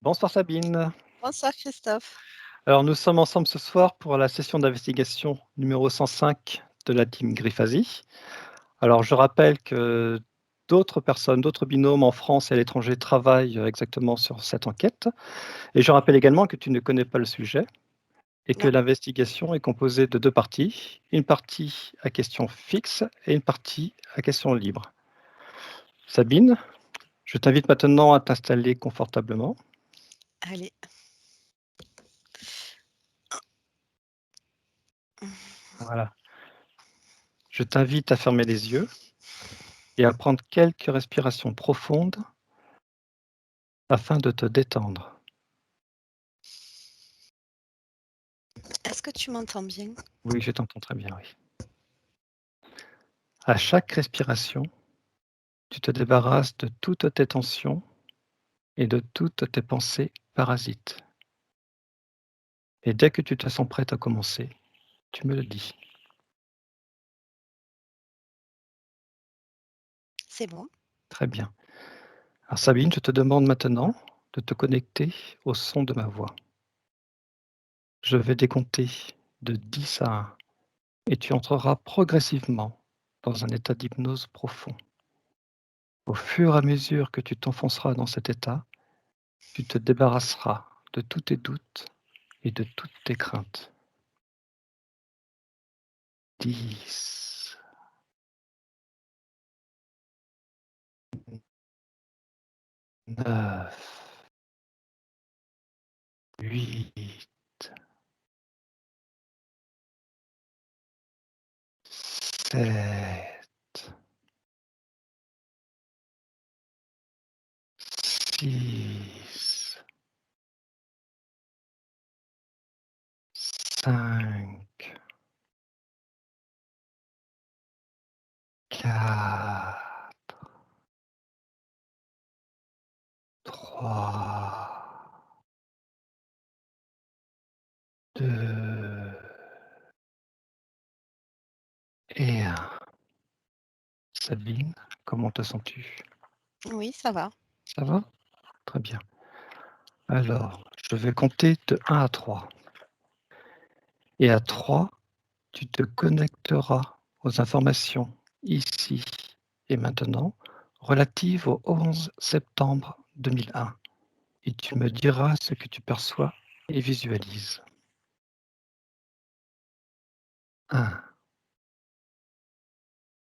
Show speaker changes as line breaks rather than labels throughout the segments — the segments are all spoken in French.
Bonsoir Sabine.
Bonsoir Christophe.
Alors nous sommes ensemble ce soir pour la session d'investigation numéro 105 de la team Grifazi. Alors je rappelle que d'autres personnes, d'autres binômes en France et à l'étranger travaillent exactement sur cette enquête. Et je rappelle également que tu ne connais pas le sujet et que
Non,
l'investigation est composée de deux parties. Une partie à questions fixes et une partie à questions libres. Sabine, je t'invite maintenant à t'installer confortablement.
allez.
Voilà. Je t'invite à fermer les yeux et à prendre quelques respirations profondes afin de te détendre.
Est-ce que tu m'entends bien?
Oui, je t'entends très bien, oui. À chaque respiration, tu te débarrasses de toutes tes tensions et de toutes tes pensées parasites. Et dès que tu te sens prête à commencer, tu me le dis.
C'est bon.
Très bien. Alors Sabine, je te demande maintenant de te connecter au son de ma voix. Je vais décompter de 10 à 1 et tu entreras progressivement dans un état d'hypnose profond. Au fur et à mesure que tu t'enfonceras dans cet état, tu te débarrasseras de tous tes doutes et de toutes tes craintes. 10, 9, 8, 7, 6, 5, 4, 3, 2 et 1. Sabine, comment te sens-tu?
Oui, ça va.
Ça va? Très bien. Alors, je vais compter de 1 à 3. Et à 3, tu te connecteras aux informations ici et maintenant relatives au 11 septembre 2001 et tu me diras ce que tu perçois et visualises. 1,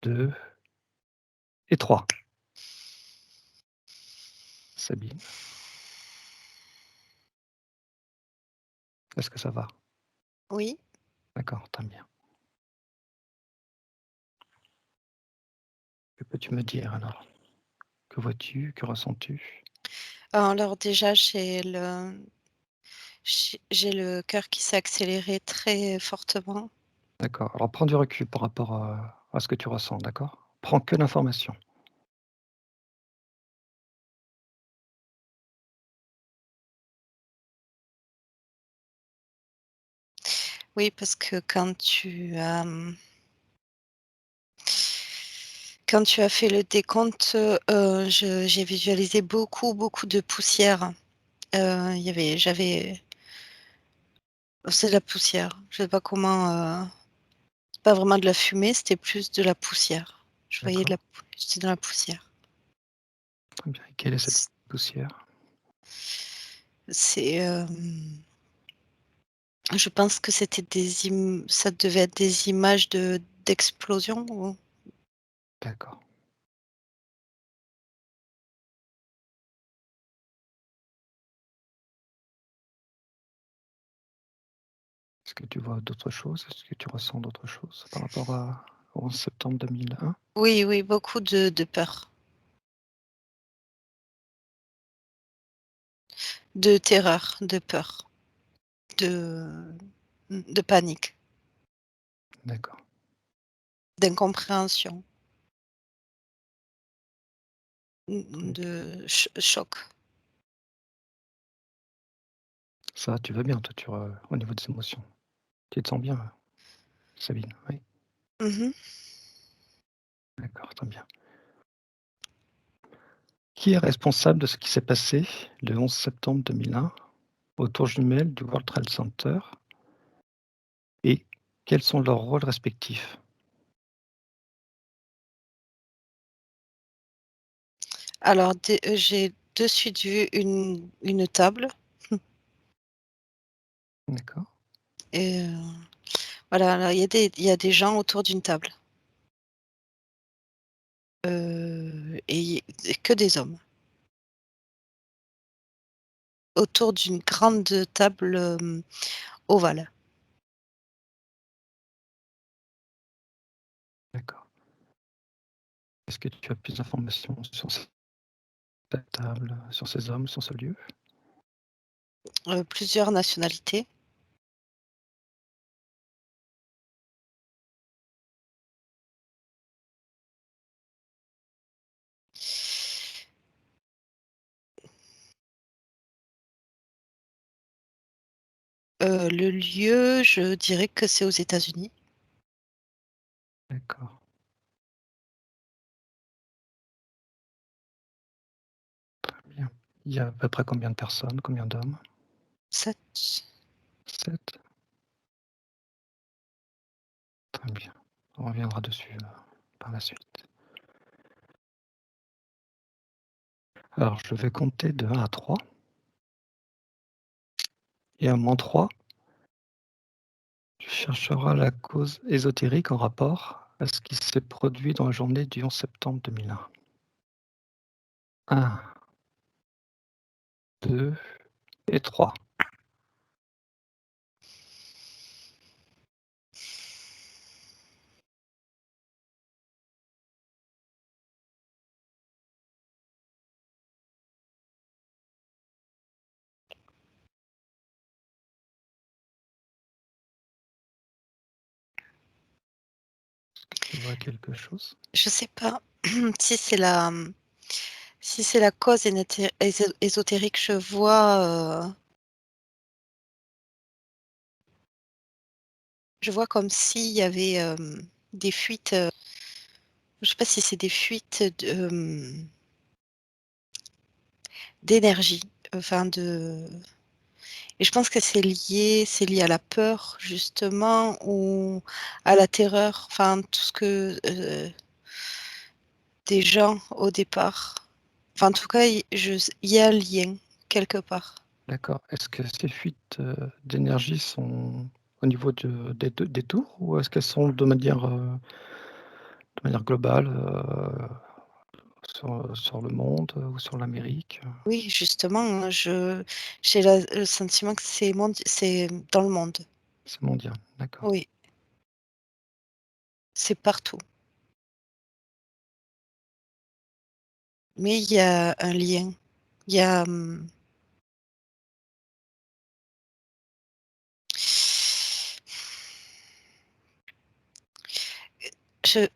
2 et 3. Sabine, est-ce que ça va?
Oui.
D'accord, très bien. Que peux-tu me dire alors? Que vois-tu? Que ressens-tu?
Alors déjà, j'ai le cœur qui s'est accéléré très fortement.
D'accord, alors prends du recul par rapport à ce que tu ressens, d'accord? Prends que l'information.
Oui, parce que quand tu as fait le décompte, j'ai visualisé beaucoup, beaucoup de poussière. Il y avait j'avais c'est de la poussière. Je sais pas comment, c'est pas vraiment de la fumée, c'était plus de la poussière. Je voyais
D'accord,
c'était dans la poussière.
très bien. Et quelle est cette poussière?
C'est, je pense que c'était ça devait être des images d'explosion ou
D'accord. Est-ce que tu vois d'autres choses? Est-ce que tu ressens d'autres choses par rapport au 11 septembre 2001?
oui, oui, beaucoup de peur, de terreur, de peur, de de panique,
D'accord.
d'incompréhension,
OK.
de choc.
Ça, tu vas bien toi, au niveau des émotions? Tu te sens bien, Sabine? Oui?
Mmh.
D'accord, très bien. Qui est responsable de ce qui s'est passé le 11 septembre 2001 aux tours jumelles du World Trade Center et quels sont leurs rôles respectifs?
Alors j'ai de suite vu une table
D'accord,
et voilà, là, il y a des gens autour d'une table, et que des hommes. Autour d'une grande table, ovale.
d'accord. Est-ce que tu as plus d'informations sur cette table, sur ces hommes, sur ce lieu?
Plusieurs nationalités. Le lieu, je dirais que c'est aux États-Unis.
D'accord, très bien. Il y a à peu près combien de personnes, combien d'hommes?
7.
7. Très bien. On reviendra dessus, par la suite. Alors je vais compter de 1 à 3 et à -3, tu chercheras la cause ésotérique en rapport à ce qui s'est produit dans la journée du 11 septembre 2001. 1, 2 et 3. Tu vois quelque chose?
Je sais pas si c'est la, si c'est la cause ésotérique, je vois comme s'il y avait, des fuites, je sais pas si c'est des fuites d'énergie, enfin de et je pense que c'est lié à la peur justement ou à la terreur, enfin tout ce que, des gens au départ. Enfin en tout cas, il y a un lien quelque part.
D'accord. Est-ce que ces fuites, d'énergie sont au niveau des tours ou est-ce qu'elles sont de manière globale, sur le monde, ou sur l'Amérique?
Oui, justement, j'ai le sentiment que c'est dans le monde.
C'est mondial, d'accord,
Oui, c'est partout. Mais il y a un lien. Il y a,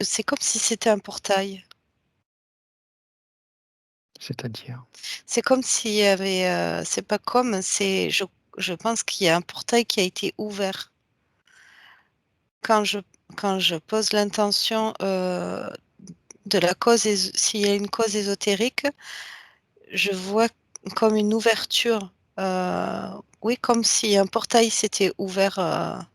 c'est comme si c'était un portail.
c'est-à-dire?
C'est comme s'il y avait, c'est pas comme, je pense qu'il y a un portail qui a été ouvert. Quand je quand je pose l'intention, de la cause s'il y a une cause ésotérique, je vois comme une ouverture, oui, comme si un portail s'était ouvert,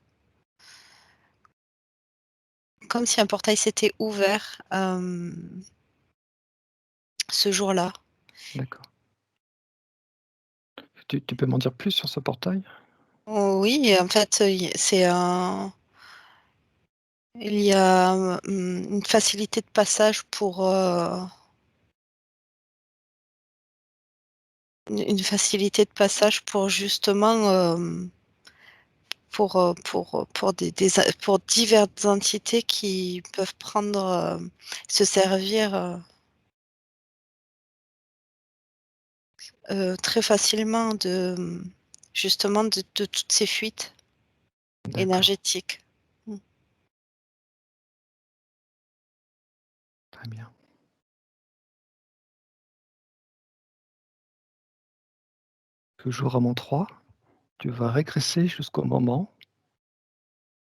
comme si un portail s'était ouvert, ce jour-là.
D'accord. Tu peux m'en dire plus sur ce portail?
Oui, en fait, il y a, une facilité de passage une facilité de passage pour justement, pour diverses entités qui peuvent se servir, très facilement justement de toutes ces fuites
D'accord,
énergétiques. Mmh.
très bien. Toujours à -3, tu vas régresser jusqu'au moment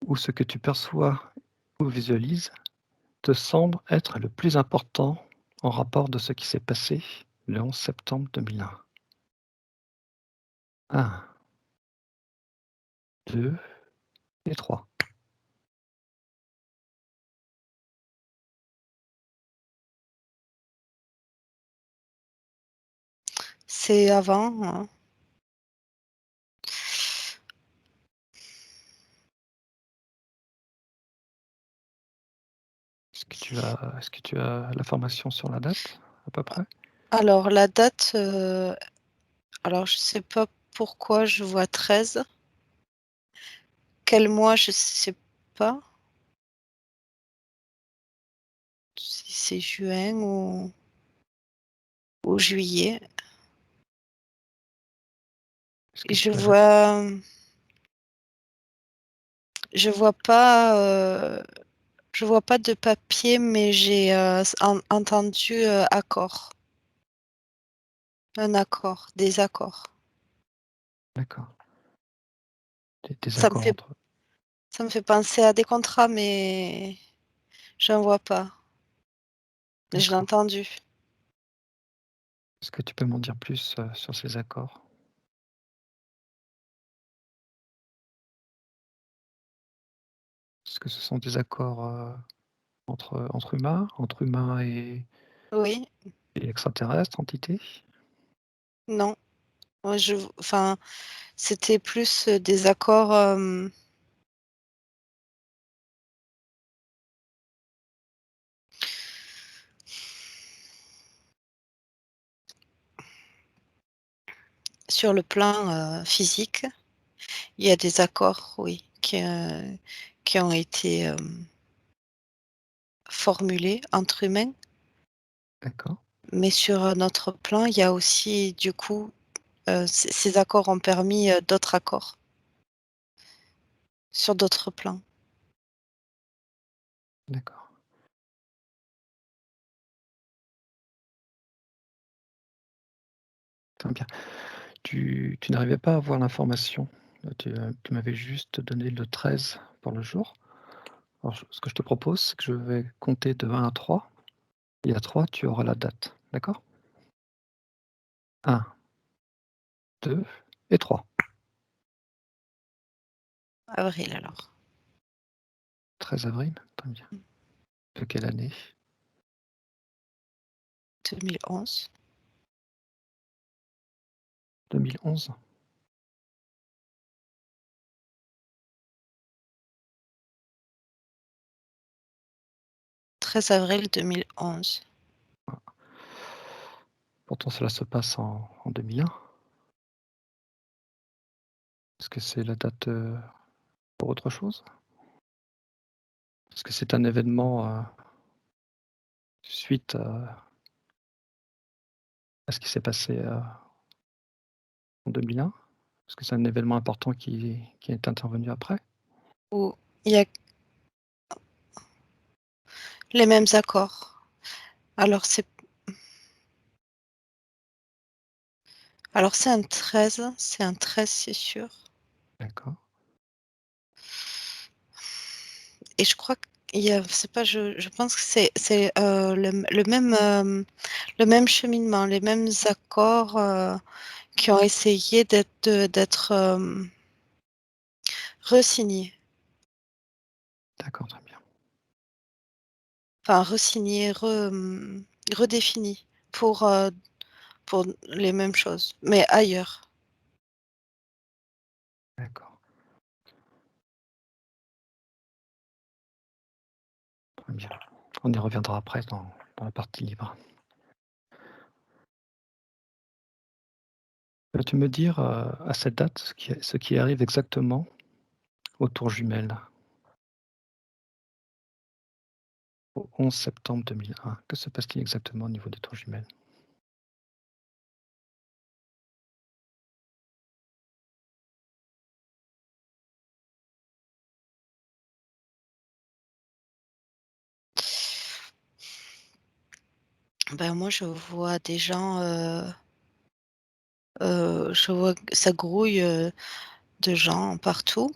où ce que tu perçois ou visualises te semble être le plus important en rapport de ce qui s'est passé le 11 septembre 2001. 1, 2 et 3.
C'est avant, hein.
Est-ce que tu as l'information sur la date, à peu près?
Alors la date, alors je sais pas pourquoi je vois 13. Quel mois, je sais pas. Si c'est juin ou juillet.
Est-ce
Et
que tu as la
je vois pas de papier, mais j'ai, entendu, accord. Un accord, des accords.
d'accord, des
Ça me
accords
fait
entre
ça me fait penser à des contrats, mais j'en vois pas. Je l'ai
d'accord.
entendu.
Est-ce que tu peux m'en dire plus, sur ces accords? Est-ce que ce sont des accords, entre humains
Oui,
et extraterrestres, entités?
non, moi enfin, c'était plus, des accords, sur le plan, physique. Il y a des accords, oui, qui ont été, formulés entre humains,
D'accord,
mais sur un autre plan, il y a aussi du coup, ces accords ont permis, d'autres accords sur d'autres plans.
d'accord. Très bien. Tu n'arrivais pas à avoir l'information, tu m'avais juste donné le 13 pour le jour. Alors ce que je te propose, c'est que je vais compter de 1 à 3 et à 3 tu auras la date, d'accord? 1, 2 et 3.
Avril alors.
13 avril, très bien. De quelle année?
2011.
2011?
13 avril 2011.
Ah, pourtant cela se passe en 2001. Est-ce que c'est la date, pour autre chose? Est-ce que c'est un événement, suite à ce qui s'est passé, en 2001? Est-ce que c'est un événement important qui est intervenu après?
Où il y a les mêmes accords. Alors c'est un 13, c'est sûr,
D'accord,
et je crois qu'il y a c'est pas je pense que c'est, le même cheminement, les mêmes accords, qui ont essayé d'être, re-signés.
d'accord, très bien.
Enfin re-signés, redéfinis pour les mêmes choses, mais ailleurs.
D'accord, très bien. On y reviendra après dans la partie libre. Peux-tu me dire, à cette date, ce qui arrive exactement aux tours jumelles, au 11 septembre 2001? Que se passe-t-il exactement au niveau des tours jumelles?
Ben, moi je vois des gens, je vois que ça grouille, de gens partout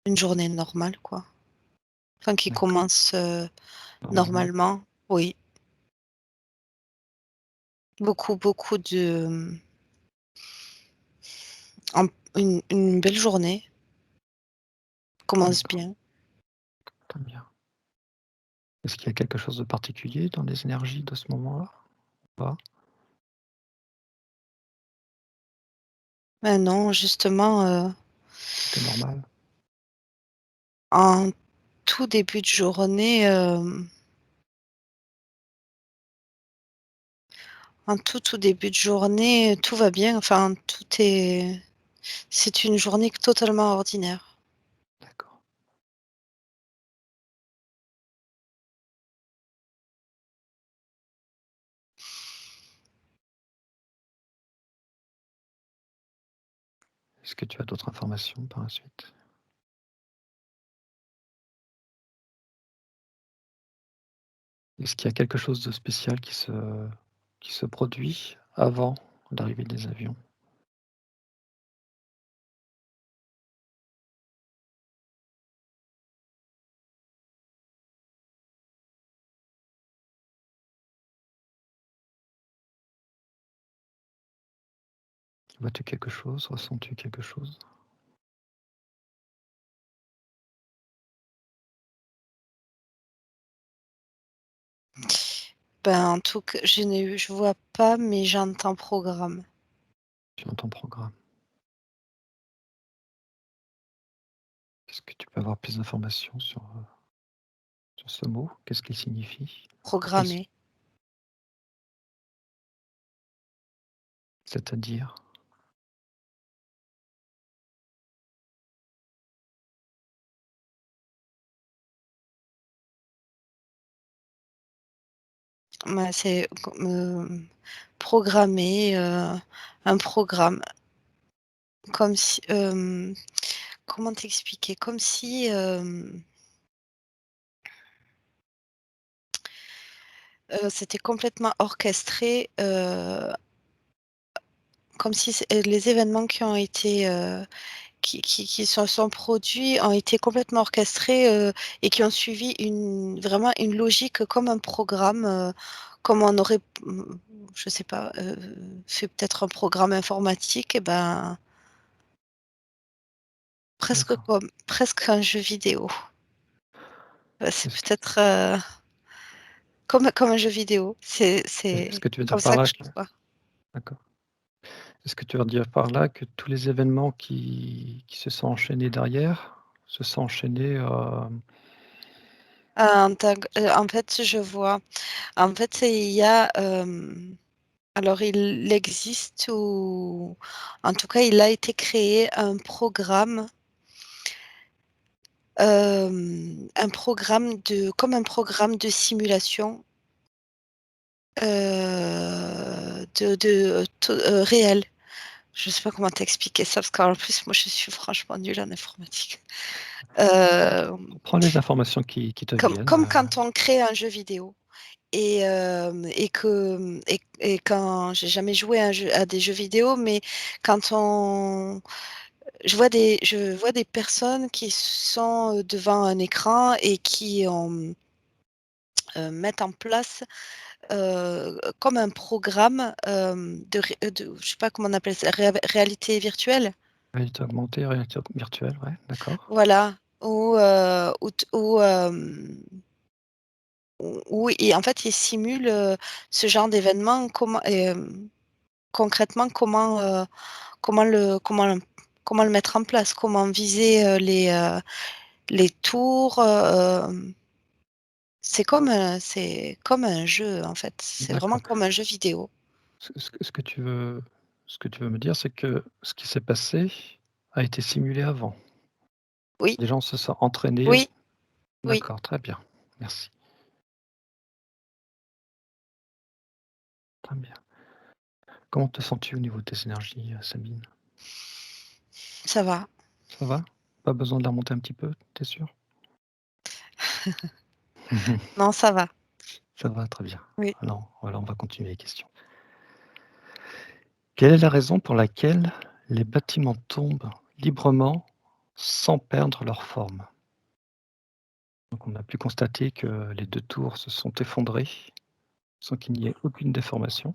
une journée normale quoi, enfin qui
D'accord,
commence,
normalement.
normalement, oui. Beaucoup, beaucoup de, une belle journée, commence
D'accord,
bien.
très bien. Est-ce qu'il y a quelque chose de particulier dans les énergies de ce moment-là? Ou pas?
Non, justement,
Tout est normal?
en tout début de journée, en tout début de journée, tout va bien, enfin tout est c'est une journée totalement ordinaire.
D'accord. Est-ce que tu as d'autres informations par la suite? Est-ce qu'il y a quelque chose de spécial qui se produit avant l'arrivée des avions? Vois-tu quelque chose? Ressens-tu quelque chose?
Ben, en tout cas, je vois pas, mais j'entends programme.
Tu entends programme. Est-ce que tu peux avoir plus d'informations sur ce mot? Qu'est-ce qu'il signifie? Quels
Programmé.
C'est-à-dire?
Bah, c'est comme, programmé, un programme comme si, comment t'expliquer? Comme si, c'était complètement orchestré, comme si les événements qui ont été, qui se sont produits ont été complètement orchestrés, et qui ont suivi vraiment une logique comme un programme, comme on aurait, je sais pas, fait peut-être un programme informatique et ben,
D'accord.
presque un jeu vidéo. C'est
Est-ce
peut-être, comme un jeu vidéo.
est-ce
C'est
que tu veux dire
comme
par
ça que
là
je
que
le vois.
d'accord. Est-ce que tu veux dire par là que tous les événements qui se sont enchaînés derrière, se sont enchaînés,
En fait, je vois. En fait, il y a, alors il existe ou en tout cas, il a été créé un programme comme un programme de simulation, réel. Je sais pas comment t'expliquer ça parce qu'en plus, moi, je suis franchement nulle en informatique. Hem,
prends les informations qui te viennent,
comme quand on crée un jeu vidéo et quand j'ai jamais joué à des jeux vidéo, mais quand on je vois des personnes qui sont, devant un écran et qui, mettent en place, comme un programme, de je sais pas comment on appelle ça, réalité virtuelle?
réalité augmentée, réalité virtuelle, ouais, d'accord.
Voilà, où et en fait, ils simulent, ce genre d'événement, concrètement, comment le mettre en place? Comment viser, les tours, c'est comme un jeu, en fait. C'est vraiment
D'accord.
comme un jeu vidéo.
Ce que tu veux me dire, c'est que ce qui s'est passé a été simulé avant.
Oui,
Les gens se sont entraînés.
oui, oui,
D'accord, très bien, merci, très bien. Comment te sens-tu au niveau de tes énergies, Sabine?
ça va.
Ça va? Pas besoin de la remonter un petit peu, tu es sûre?
Non, ça va.
Ça va, très bien.
Oui.
Alors voilà, on va continuer les questions. Quelle est la raison pour laquelle les bâtiments tombent librement sans perdre leur forme? Donc on a pu constater que les 2 tours se sont effondrées sans qu'il n'y ait aucune déformation.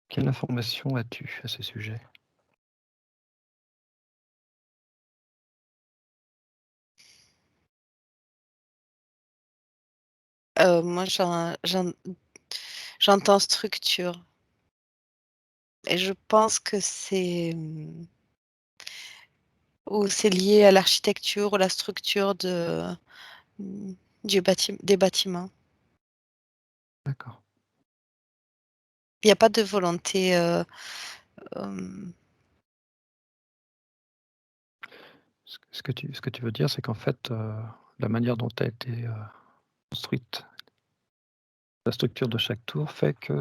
Quelle information as-tu à ce sujet?
Moi j'entends structure et je pense que ou c'est lié à l'architecture ou la structure mmh, des bâtiments.
D'accord.
Il y a pas de volonté, hem
Ce que tu veux dire, c'est qu'en fait, la manière dont a été, construite la structure de chaque tour fait que,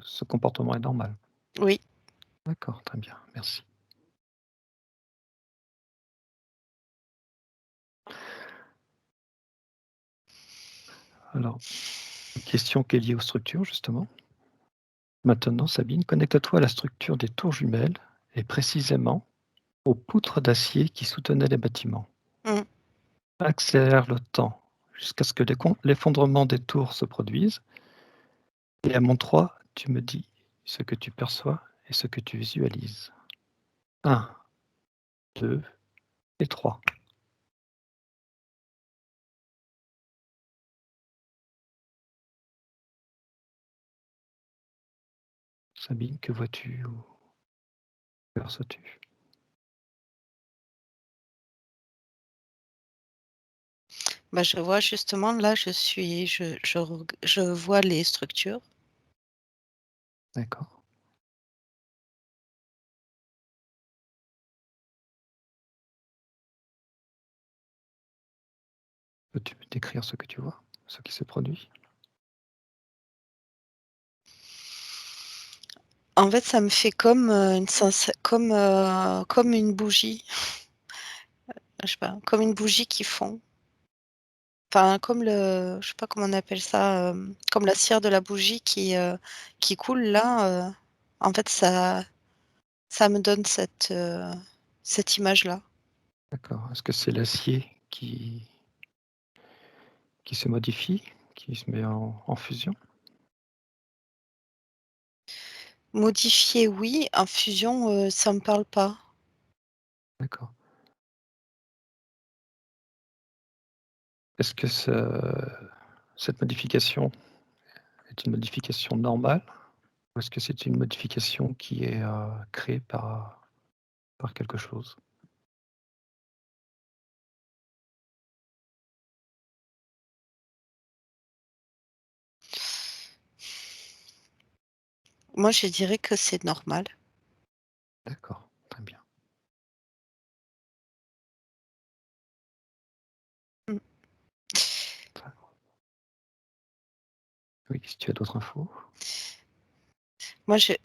ce comportement est normal.
oui.
D'accord, très bien, merci. Alors, une question qui est liée aux structures justement. Maintenant, Sabine, connecte-toi à la structure des tours jumelles et précisément aux poutres d'acier qui soutenaient les bâtiments.
Mmh.
Accélère le temps jusqu'à ce que l'effondrement des tours se produise et à mon 3, tu me dis ce que tu perçois et ce que tu visualises. 1, 2 et 3. Sabine, que vois-tu ou perçois-tu?
Bah, je vois justement là, je vois les structures.
D'accord. Peux-tu me décrire ce que tu vois? Ce qui se produit?
En fait, ça me fait comme, comme une bougie, je sais pas, comme une bougie qui fond. Enfin, comme je sais pas comment on appelle ça, comme la cire de la bougie qui coule là, en fait ça me donne cette image-là.
D'accord. Est-ce que c'est l'acier qui se modifie, qui se met en fusion?
Modifiée oui, infusion, ça me parle pas.
D'accord. Est-ce que cette modification est une modification normale ou est-ce que c'est une modification qui est, créée par quelque chose?
Moi, je dirais que c'est normal.
D'accord, très bien.
Mmh.
Très Oui, si tu as d'autres infos?
Moi, ouais,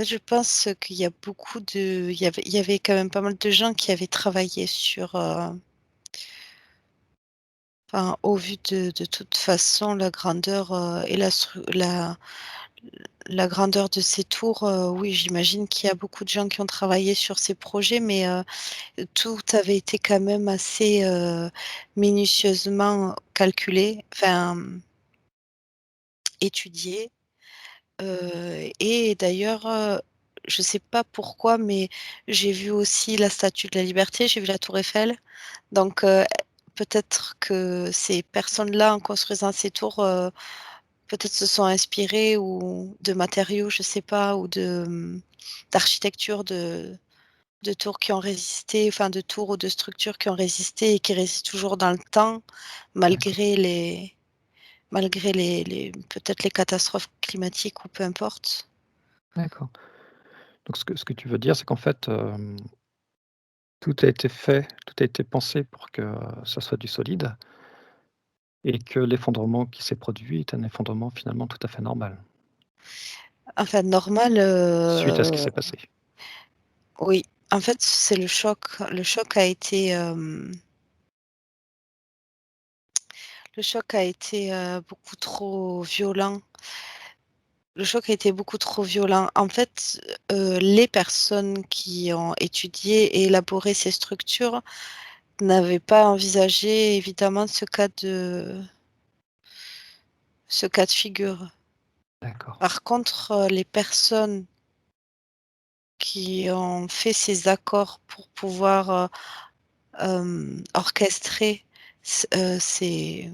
je pense qu'il y a beaucoup de il y avait quand même pas mal de gens qui avaient travaillé sur, enfin, au vu de toute façon, la grandeur, et la grandeur de ces tours, oui, j'imagine qu'il y a beaucoup de gens qui ont travaillé sur ces projets, mais tout avait été quand même assez, minutieusement calculé, enfin, étudié. Et d'ailleurs, je sais pas pourquoi, mais j'ai vu aussi la Statue de la Liberté, j'ai vu la Tour Eiffel, donc peut-être que ces personnes-là, en construisant ces tours, peut-être se sont inspirées ou de matériaux, je sais pas, ou d'architecture de tours qui ont résisté, enfin de tours ou de structures qui ont résisté et qui résistent toujours dans le temps
D'accord,
malgré les peut-être les catastrophes climatiques ou peu importe.
d'accord. Donc ce que tu veux dire, c'est qu'en fait, tout a été fait, tout a été pensé pour que ça soit du solide et que l'effondrement qui s'est produit est un effondrement finalement tout à fait normal,
Enfin normal,
suite à ce qui s'est passé.
oui. En fait, c'est le choc. Le choc a été, beaucoup trop violent. Le choc a été beaucoup trop violent. En fait, les personnes qui ont étudié et élaboré ces structures n'avaient pas envisagé évidemment ce cas de figure.
D'accord.
Par contre, les personnes qui ont fait ces accords pour pouvoir, orchestrer ces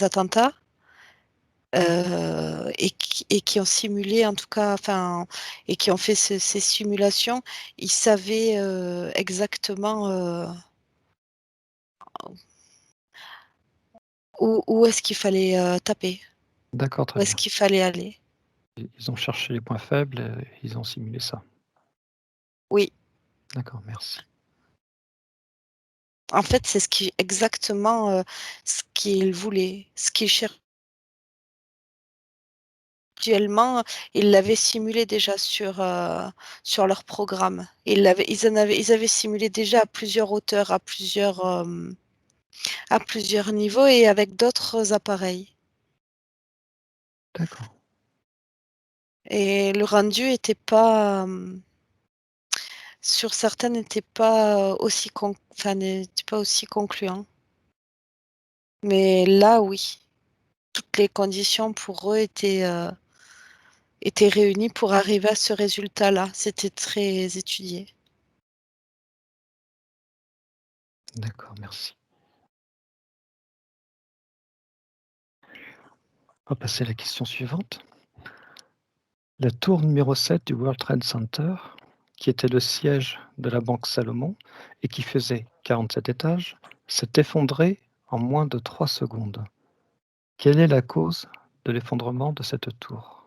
attentats, et qui ont simulé en tout cas, enfin, et qui ont fait ces simulations, ils savaient, exactement, où est-ce qu'il fallait, taper,
D'accord,
où
très
est-ce
bien.
qu'il fallait aller.
Ils ont cherché les points faibles et ils ont simulé ça.
Oui,
D'accord, merci.
en fait, c'est exactement, ce qu'ils voulaient, ce qu'ils cherchaient. Actuellement, ils l'avaient simulé déjà sur leur programme. Ils avaient simulé déjà à plusieurs hauteurs, à plusieurs niveaux et avec d'autres appareils,
D'accord,
et le rendu était pas, sur certains n'était pas, n'était pas aussi concluant. Mais là, oui, toutes les conditions pour eux étaient réunies pour arriver à ce résultat-là. C'était très étudié.
d'accord, merci. On va passer à la question suivante. La tour numéro 7 du World Trade Center, qui était le siège de la Banque Salomon et qui faisait 47 étages, s'est effondrée en moins de 3 secondes. Quelle est la cause de l'effondrement de cette tour?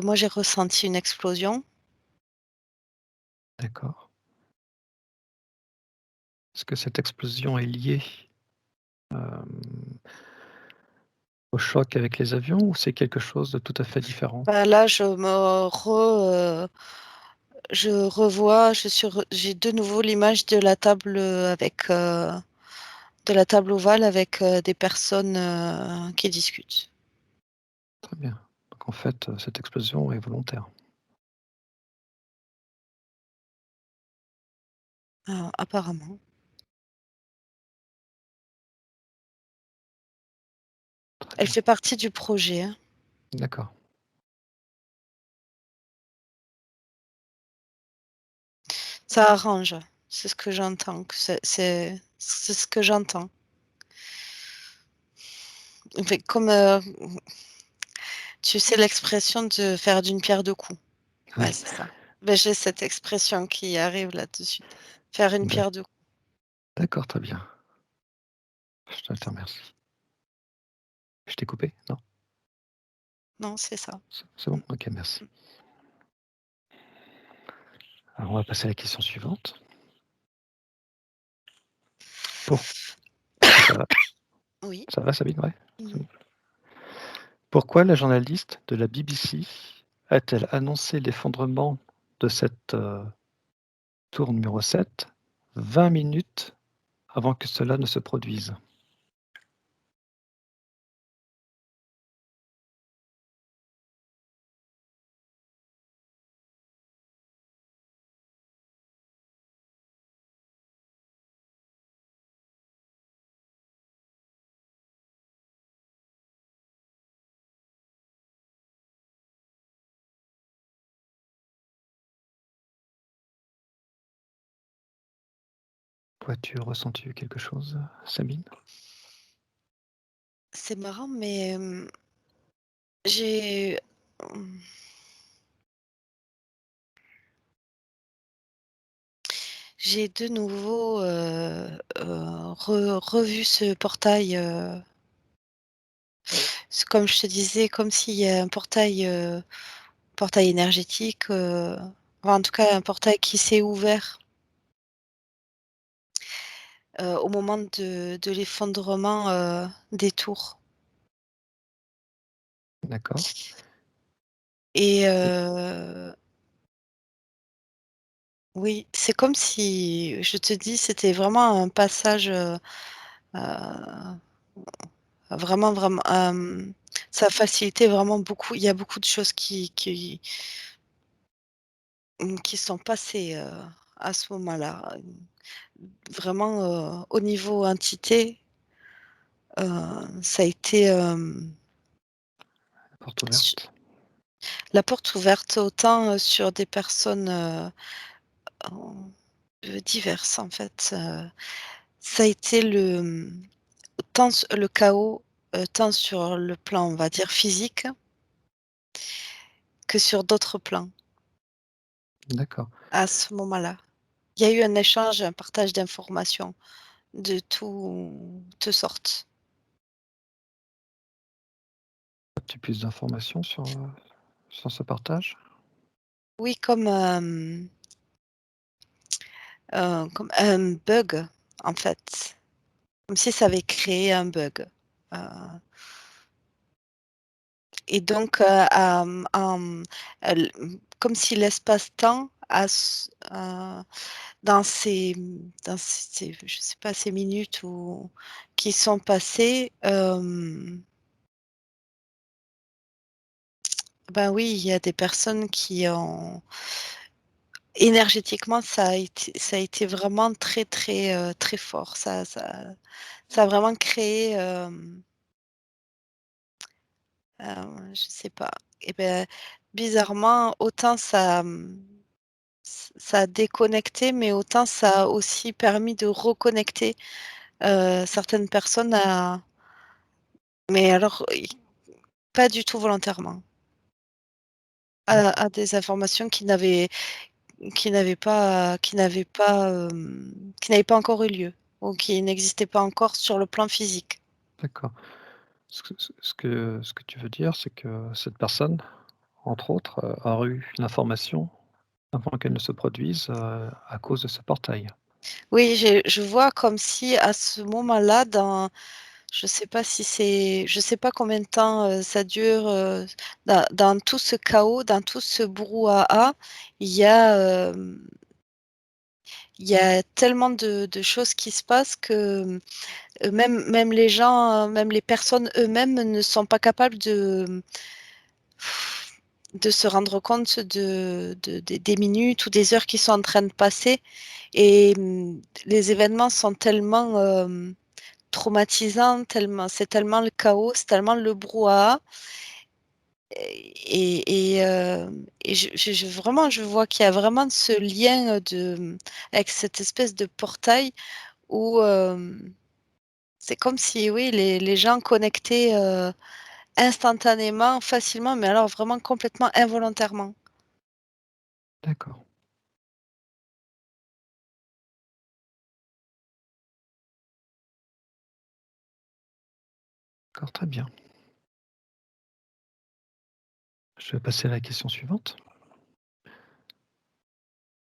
Moi, j'ai ressenti une explosion.
D'accord. Est-ce que cette explosion est liée, hem, au choc avec les avions ou c'est quelque chose de tout à fait différent?
Bah, là, je revois, j'ai de nouveau l'image de la table, de la table ovale avec, des personnes, qui discutent,
Très bien. Donc en fait, cette explosion est volontaire.
apparemment.
Très
Elle
bien.
fait partie du projet, hein.
D'accord,
Ça arrange, c'est ce que j'entends, que c'est ce que j'entends. Mais comme, tu sais l'expression de faire d'une pierre deux coups? Ouais,
oui.
c'est ça. Beh, j'ai cette expression qui arrive là tout de suite. Faire une
D'ac
pierre deux coups.
d'accord, très bien. Je te remercie. Je t'ai coupé? Non?
Non, c'est ça.
C'est bon? OK, merci. Alors on va passer à la question suivante. Pour Ça va?
Oui.
Ça va Sabine? Ouais? C'est
Mmh.
bon? Pourquoi la journaliste de la BBC a-t-elle annoncé l'effondrement de cette, tour numéro 7 20 minutes avant que cela ne se produise? As-tu ressenti quelque chose, Sabine?
C'est marrant, mais, j'ai, mmh, j'ai de nouveau, revu ce portail, comme je te disais, comme s'il y a un portail énergétique, enfin, en tout cas un portail qui s'est ouvert, au moment de l'effondrement, des tours,
D'accord
et
et
Oui, c'est comme si, je te dis, c'était vraiment un passage, heu, vraiment, vraiment, ça a facilité vraiment beaucoup. Il y a beaucoup de choses qui sont passées, à ce moment-là. Vraiment, au niveau entité, ça a été,
Porte
su
ouverte.
la porte ouverte autant, sur des personnes, en diverses en fait, ça a été tant le chaos, tant sur le plan, on va dire physique, que sur d'autres plans,
D'accord.
à ce moment-là. Il y a eu un échange, un partage d'informations de toutes sortes.
As-tu plus d'informations sur ce partage?
Oui, comme un bug, en fait, comme si ça avait créé un bug, heu et donc, comme si l'espace-temps dans ces je sais pas, ces minutes ou qui sont passées, ben, oui, il y a des personnes qui ont énergétiquement, ça a été vraiment très, très, très fort. Ça a vraiment créé, je sais pas et ben, bizarrement, autant ça a déconnecté, mais autant ça a aussi permis de reconnecter, certaines personnes mais alors, pas du tout volontairement,
D'accord.
à des informations qui n'avaient pas encore eu lieu ou qui n'existaient pas encore sur le plan physique.
D'accord. Ce que tu veux dire, c'est que cette personne, entre autres, a eu l'information avant qu'elle ne se produise, à cause de ce portail.
Oui, je vois comme si à ce moment-là, je sais pas combien de temps, ça dure, dans tout ce chaos, dans tout ce brouhaha, il y a, il y a tellement de choses qui se passent que, même les gens, même les personnes eux-mêmes ne sont pas capables de se rendre compte des minutes ou des heures qui sont en train de passer et les événements sont tellement, traumatisants, c'est tellement le chaos, c'est tellement le brouhaha et je vraiment, je vois qu'il y a vraiment ce lien, avec cette espèce de portail où, c'est comme si, oui, les gens connectaient, instantanément, facilement, mais alors vraiment complètement involontairement.
D'accord, d'accord, très bien. Je vais passer à la question suivante.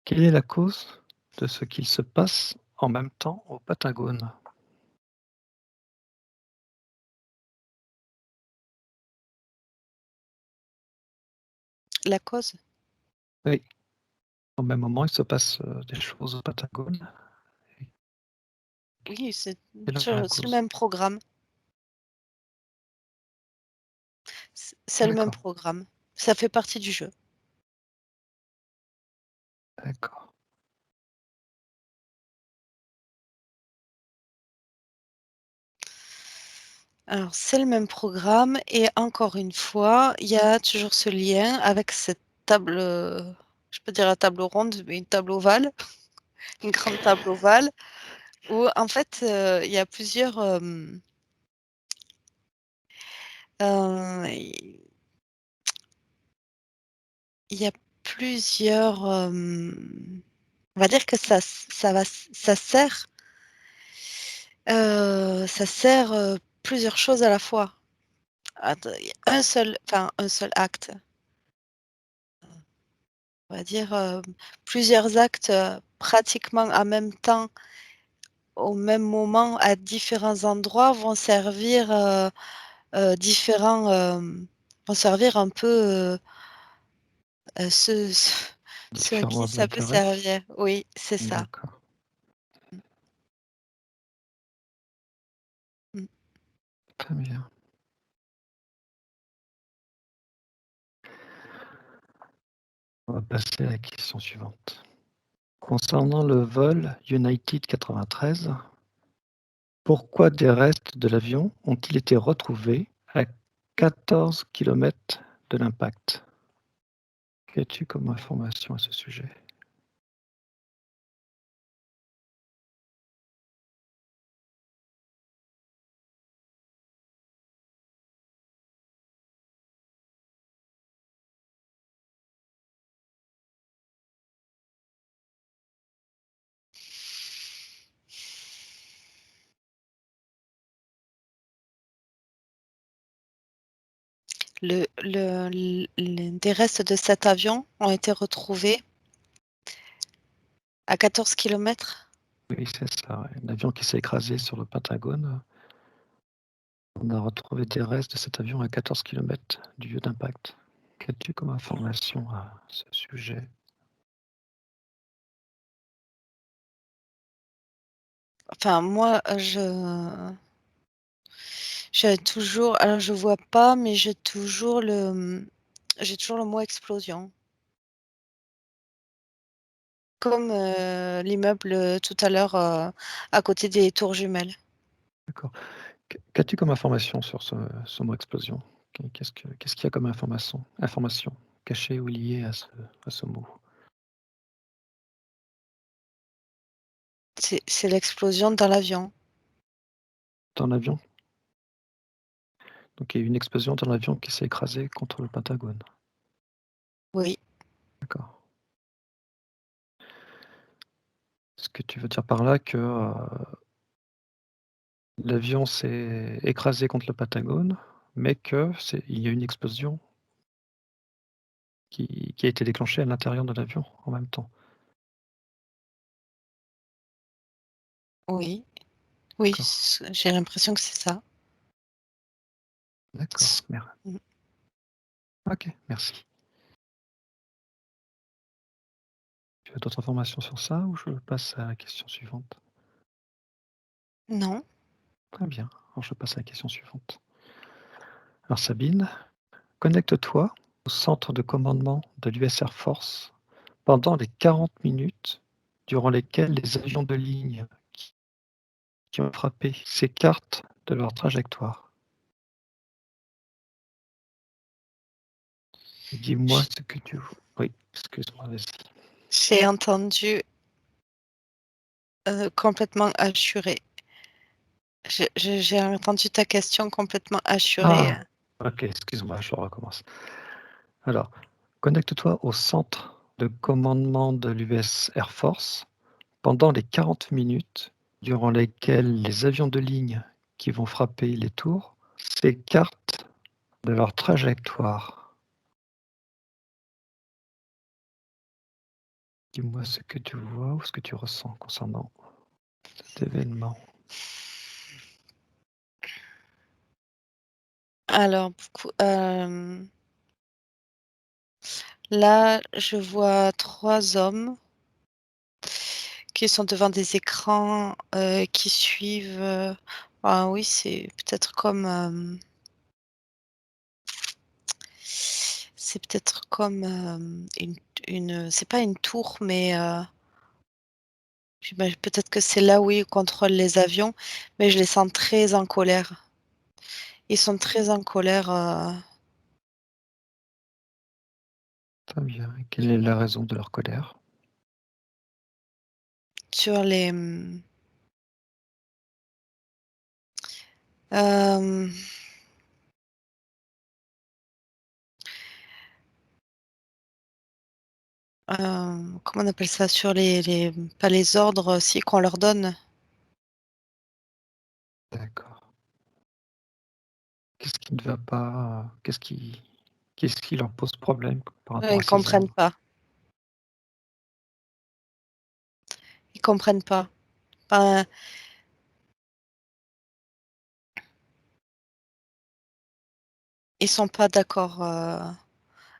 Quelle est la cause de ce qu'il se passe en même temps au Patagone?
La cause?
Oui, au même moment, il se passe, des choses au Patagone. Et
Oui, c'est
quelle est la
c'est le
cause?
même programme. C'est le même
D'accord,
programme. Ça fait partie du jeu.
d'accord,
Alors, c'est le même programme et encore une fois, il y a toujours ce lien avec cette table, je peux dire la table ronde, mais une table ovale, une grande table ovale où en fait, il y a plusieurs, il y a plusieurs, on va dire que ça sert, plusieurs choses à la fois. Att il y a un seul acte, on va dire, plusieurs actes, pratiquement en même temps, au même moment, à différents endroits vont servir un peu, ce Ce à qui
Différents
ça peut
intérêts?
servir. Oui, c'est ça.
D'accord,
Mmh, mmh.
très bien. On va passer à la question suivante. Concernant le vol United 93, pourquoi des restes de l'avion ont-ils été retrouvés à 14 kilomètres de l'impact? Qu'as-tu comme information à ce sujet?
Des restes de cet avion ont été retrouvés à 14 kilomètres.
Oui, c'est ça, ouais. L'avion qui s'est écrasé sur le Pentagone, on a retrouvé des restes de cet avion à 14 kilomètres du lieu d'impact. Qu'as-tu comme information à ce sujet?
Enfin moi, j'ai toujours alors je vois pas, mais j'ai toujours le mot explosion. Comme, l'immeuble, tout à l'heure, à côté des tours jumelles.
D'accord. Qu'as-tu comme information sur ce mot explosion? Qu'est-ce qu'il y a comme information cachée ou liée à ce mot?
C'est l'explosion dans l'avion.
Dans l'avion? Donc il y a eu une explosion dans l'avion qui s'est écrasé contre le Pentagone.
Oui,
D'accord. Est-ce que tu veux dire par là que, l'avion s'est écrasé contre le Pentagone, mais il y a une explosion qui a été déclenchée à l'intérieur de l'avion en même temps?
oui, oui,
D'accord,
j'ai l'impression que c'est ça.
d'accord,
S mmh,
OK, merci. Tu as d'autres informations sur ça ou je passe à la question suivante?
non,
Très bien, alors je passe à la question suivante. Alors Sabine, connecte-toi au centre de commandement de l'US Air Force pendant les 40 minutes durant lesquelles les avions de ligne qui ont frappé s'écartent de leur trajectoire. Dis-moi
j
ce que tu oui, excuse-moi, vas-y.
j'ai entendu, complètement assuré. J'ai entendu ta question complètement assurée,
Ah! OK, excuse-moi, je recommence. Alors, connecte-toi au centre de commandement de l'US Air Force pendant les 40 minutes durant lesquelles les avions de ligne qui vont frapper les tours s'écartent de leur trajectoire. Dis-moi ce que tu vois ou ce que tu ressens concernant cet événement.
alors beaucoup, là, je vois 3 hommes qui sont devant des écrans, qui suivent, ah oui, c'est peut-être comme, c'est peut-être comme, c'est pas une tour, mais, peut-être que c'est là où ils contrôlent les avions, mais je les sens très en colère. Ils sont très en colère,
Très bien. Et quelle est la raison de leur colère?
sur les, hem, comment on appelle ça? Sur les pas les ordres, si, qu'on leur donne.
D'accord. Qu'est-ce qui ne va pas? Qu'est-ce qui leur pose problème par rapport à
Ils
ces
comprennent
ordres?
pas. Ils comprennent pas. Enfin, ils sont pas d'accord,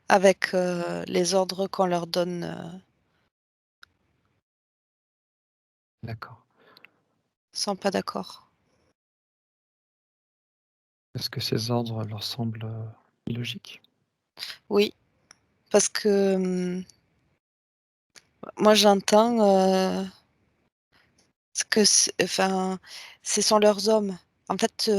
avec les ordres qu'on leur donne.
D'accord.
Sont pas d'accord.
Est-ce que ces ordres leur semblent, illogiques?
Oui, parce que moi j'entends que enfin, ce sont leurs hommes. En fait,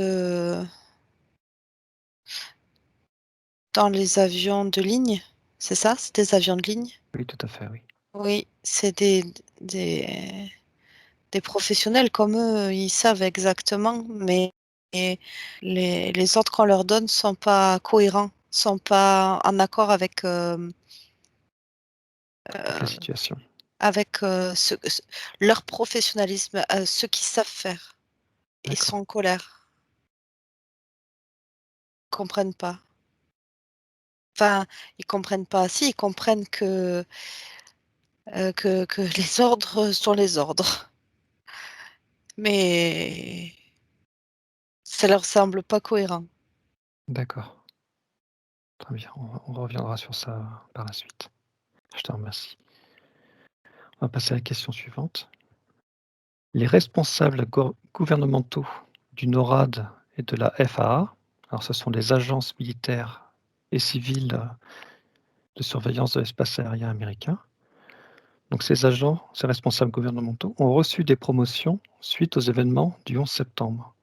dans les avions de ligne, c'est ça? C'est des avions de ligne?
Oui, tout à fait, oui.
Oui, c'est des, des professionnels comme eux, ils savent exactement, mais et les ordres qu'on leur donne sont pas cohérents, sont pas en accord
Avec la
euh,
situation.
avec leur professionnalisme, ce qu'ils savent faire. Ils sont
D'accord,
en colère, ils comprennent pas. Enfin, ils comprennent pas. Si, ils comprennent que les ordres sont les ordres, mais ça leur semble pas cohérent.
d'accord. Très bien, on reviendra sur ça par la suite. Je te remercie. On va passer à la question suivante. Les responsables gouvernementaux du NORAD et de la FAA, alors ce sont les agences militaires et civiles de surveillance de l'espace aérien américain. Donc ces agents, ces responsables gouvernementaux ont reçu des promotions suite aux événements du 11 septembre.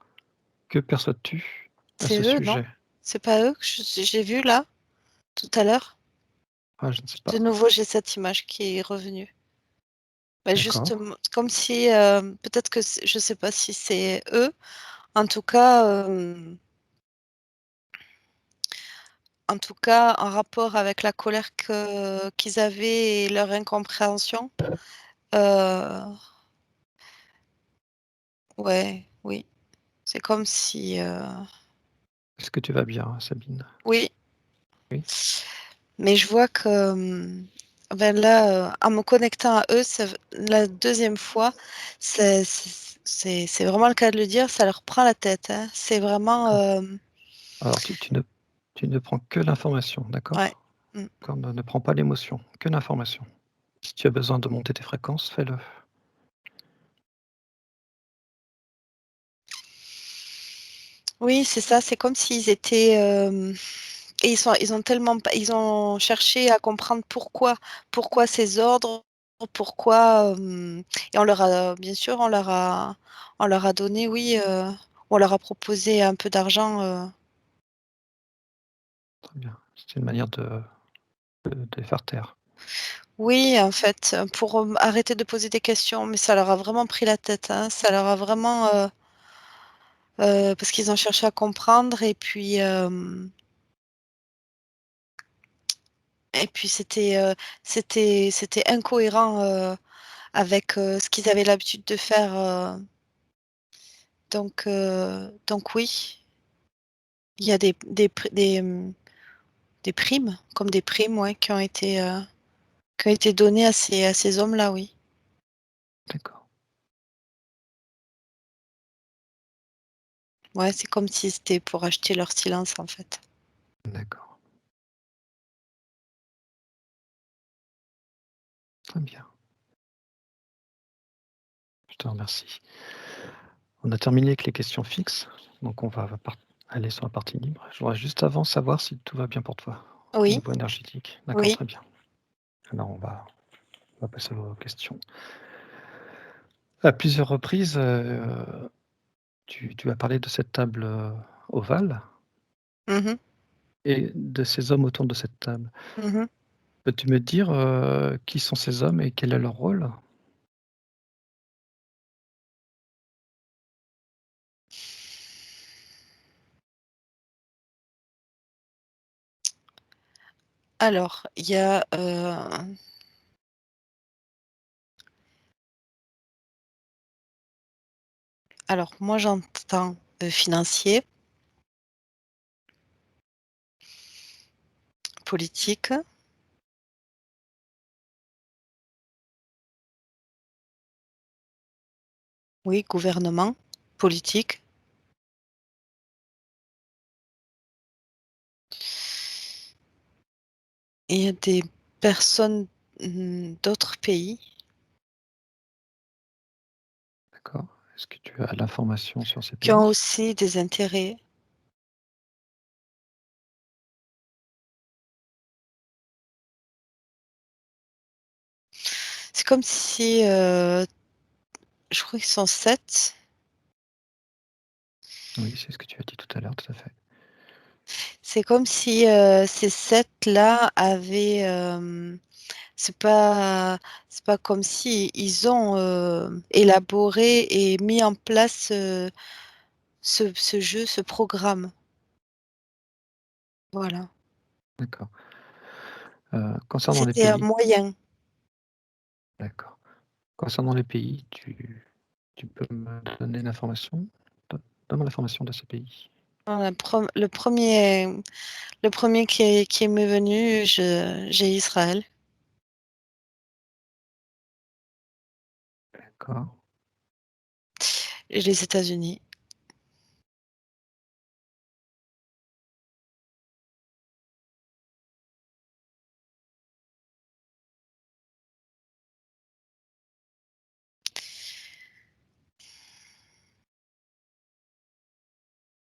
Que perçois-tu à
C'est
ce
eux, non?
sujet?
C'est pas eux que j'ai vu là, tout à l'heure?
Ah, je ne sais
De
pas.
nouveau, j'ai cette image qui est revenue. Bah,
D'accord.
justement, comme si, peut-être que je sais pas si c'est eux. En tout cas, en tout cas, en rapport avec la colère qu'ils avaient et leur incompréhension, heu, ouais, oui, c'est comme si,
Est-ce que tu vas bien, Sabine?
oui,
Oui,
mais je vois que, ben, là, en me connectant à eux, c'est la deuxième fois, c'est vraiment le cas de le dire, ça leur prend la tête, hein. C'est vraiment,
d'accord. Alors tu ne prends que l'information,
ouais,
d'accord?
mmh.
D'accord, ne prends pas l'émotion, que l'information. Si tu as besoin de monter tes fréquences, fais-le.
Oui, c'est ça, c'est comme s'ils étaient, et ils ont tellement pas ils ont cherché à comprendre pourquoi ces ordres, pourquoi, et on leur a bien sûr, on leur a donné, oui, on leur a proposé un peu d'argent,
Très bien. C'est une manière de les faire taire.
oui, en fait, pour, arrêter de poser des questions, mais ça leur a vraiment pris la tête, hein. Ça leur a vraiment, parce qu'ils ont cherché à comprendre et puis c'était incohérent, avec, ce qu'ils avaient l'habitude de faire, donc oui, il y a des primes, comme des primes, ouais, qui ont été données à ces hommes-là, oui.
D'accord,
Ouais, c'est comme si c'était pour acheter leur silence, en fait.
d'accord. Très bien, je te remercie. On a terminé avec les questions fixes, donc on va aller sur la partie libre. Je voudrais juste avant savoir si tout va bien pour toi, au
Oui,
niveau énergétique. D'accord,
oui.
très bien. Alors on va passer aux questions. À plusieurs reprises, tu as parlé de cette table, ovale
Mmh mh.
et de ces hommes autour de cette table.
Mmh.
Peux-tu me dire, qui sont ces hommes et quel est leur rôle?
Alors, il y a, alors moi j'entends, financier, politique, oui, gouvernement, politique, il y a des personnes, d'autres pays
D'accord. Est-ce que tu as l'information sur ces
qui ont
pays?
aussi des intérêts. C'est comme si, je crois qu'ils sont 7.
Oui, c'est ce que tu as dit tout à l'heure, tout à fait.
C'est comme si, ces 7 là avaient, c'est pas comme si ils ont, élaboré et mis en place, ce jeu, ce programme. Voilà.
D'accord. Concernant les
C'était un
pays
moyen.
d'accord. Concernant les pays, tu peux me donner l'information? Donne-moi l'information de ces pays.
Voilà, le premier qui m'est venu, j'ai Israël
D'accord.
et les États-Unis.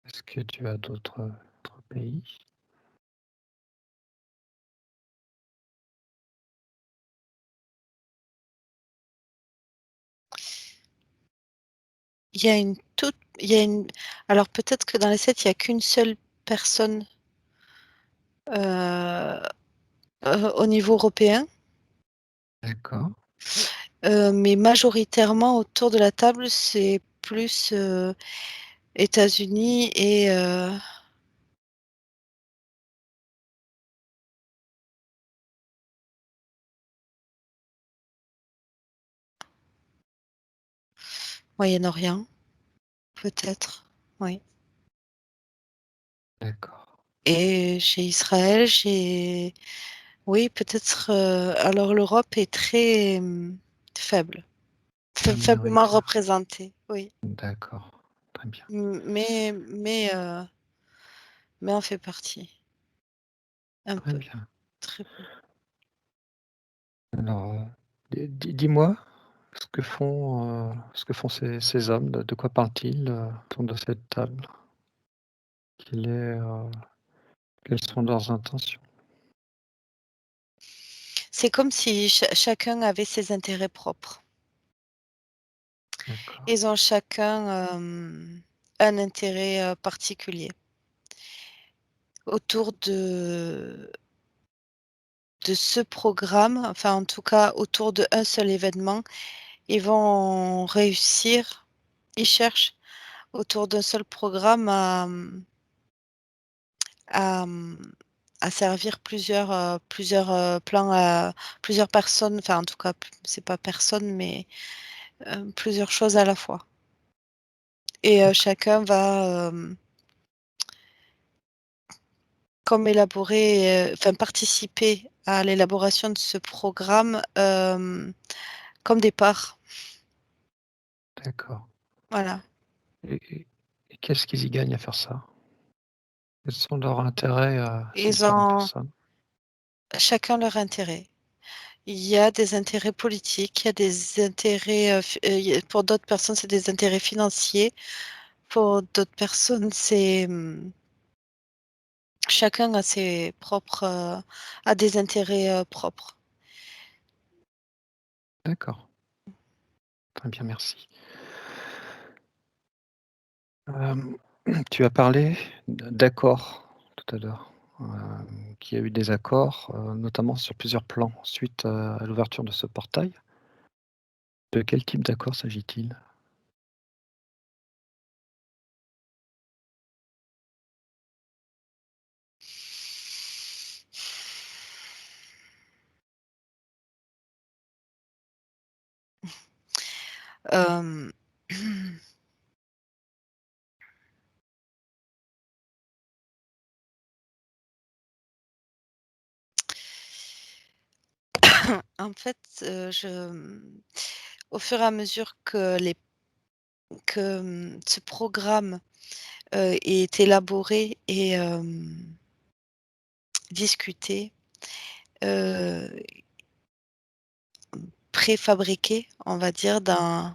Est-ce que tu as d'autres pays? Il y a une alors peut-être que dans les 7 il y a qu'une seule personne, heu au niveau européen, D'accord,
mais majoritairement autour de la table, c'est plus, États-Unis et Moyen-Orient, peut-être, oui,
d'accord.
et j'ai Israël, j'ai oui, peut-être, alors l'Europe est très, faible, faiblement
Minoritaire.
représentée, oui,
D'accord, très bien.
mais on fait partie, un
Très
peu,
bien.
très peu.
Alors, dis-moi ce que font ces hommes, de quoi parlent-ils, autour de cette table? Quel est, quelles sont leurs intentions?
C'est comme si chacun avait ses intérêts propres.
D'accord,
Ils ont chacun, un intérêt, particulier autour de ce programme, enfin, en tout cas, autour d'un seul événement. Ils vont réussir, ils cherchent autour d'un seul programme à, à servir plusieurs à plusieurs personnes, enfin, en tout cas, c'est pas personne, mais, plusieurs choses à la fois et
d'accord,
chacun va, comme élaborer, enfin participer à l'élaboration de ce programme, comme des parts.
d'accord.
Voilà.
Et qu'est-ce qu'ils y gagnent à faire ça? Quels sont leurs intérêts, ces
Ils
différentes
ont
personnes?
chacun leur intérêt. Il y a des intérêts politiques, il y a des intérêts, il y a pour d'autres personnes, c'est des intérêts financiers. Pour d'autres personnes, c'est, chacun a ses propres, a des intérêts, propres.
D'accord, très bien, merci. Hem, Tu as parlé d'accords tout à l'heure, qu'il y a eu des accords, notamment sur plusieurs plans suite, à l'ouverture de ce portail. De quel type d'accord s'agit-il?
Hem, en fait, au fur et à mesure que ce programme, est élaboré et discuté, heu, préfabriqués, on va dire, dans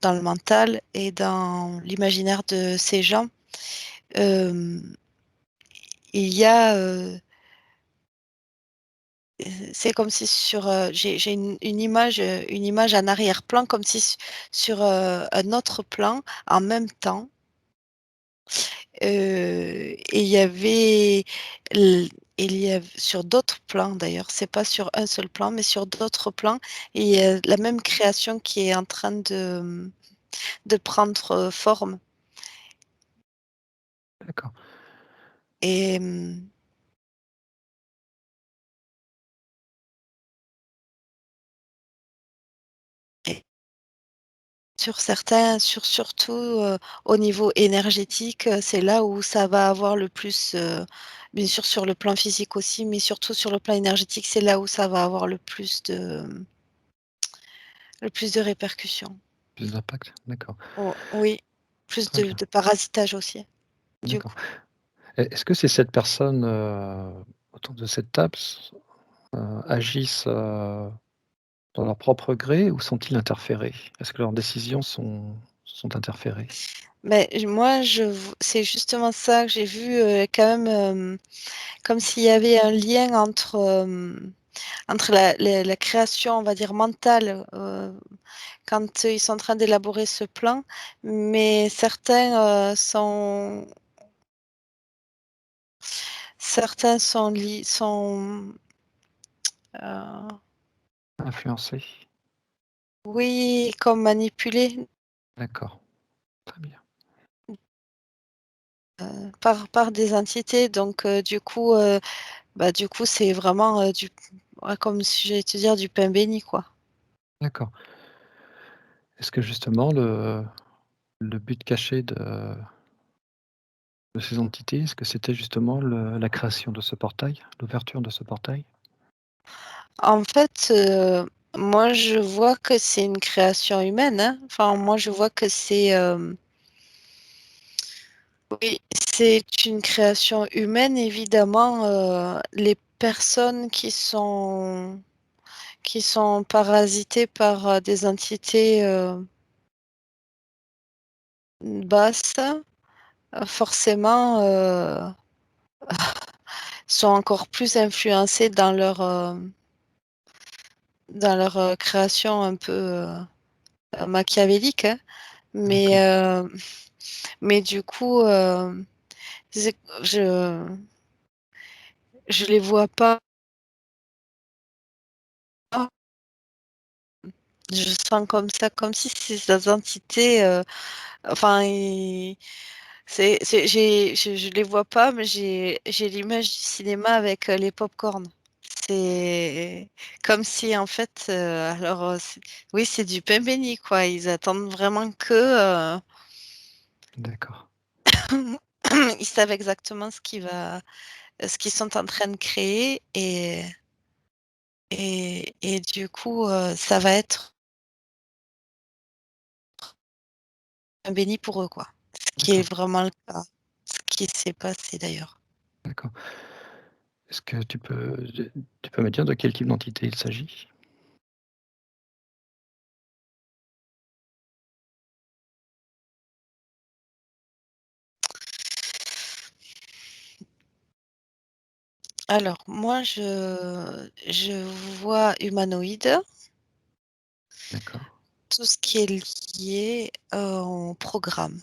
le mental et dans l'imaginaire de ces gens. Hem, il y a, c'est comme si sur, j'ai une image en arrière-plan comme si sur, un autre plan, en même temps, et l il y av sur d'autres plans d'ailleurs, c'est pas sur un seul plan, mais sur d'autres plans, et il y a la même création qui est en train de prendre, forme,
D'accord.
et et surtout, au niveau énergétique, c'est là où ça va avoir le plus, bien sûr sur le plan physique aussi, mais surtout sur le plan énergétique, c'est là où ça va avoir le plus de répercussions.
Plus d'impact? D'accord,
Oh oui, plus
très
de
bien,
parasitage aussi, du
d'accord.
coup.
Est-ce que ces 7 personnes, autour de cette table agissent, dans leur propre gré ou sont-ils interférés? Est-ce que leurs décisions sont interférées?
Mais moi c'est justement ça que j'ai vu, quand même, comme s'il y avait un lien entre la création, on va dire mentale, quand, ils sont en train d'élaborer ce plan, mais certains heu,
Influencés?
oui, comme manipulés,
D'accord, très bien,
par des entités, donc du coup, c'est vraiment, ouais, comme si j'allais te dire du pain béni, quoi.
d'accord. Est-ce que justement le but caché de ces entités, est-ce que c'était justement la création de ce portail, l'ouverture de ce portail?
En fait, moi, je vois que c'est une création humaine, hein. Enfin, moi, je vois que oui, c'est une création humaine, évidemment, les personnes qui sont parasitées par, des entités, basses, forcément, sont encore plus influencées dans leur création un peu, machiavélique, hein. Mais,
D'accord,
mais du coup, c'est je les vois pas, je sens comme ça, comme si ces entités, enfin, je les vois pas, mais j'ai l'image du cinéma avec, les pop-corn. C'est comme si en fait, alors, oui, c'est du pain béni, quoi. Ils attendent vraiment que,
d'accord,
ils savent exactement ce qu'ils sont en train de créer, et du coup, ça va être un béni pour eux, quoi. Ce qui est
d'accord,
vraiment le cas, ce qui s'est passé d'ailleurs.
d'accord. Est-ce que tu peux me dire de quel type d'entité il s'agit?
Alors moi, je vois humanoïde,
D'accord,
tout ce qui est lié, au programme.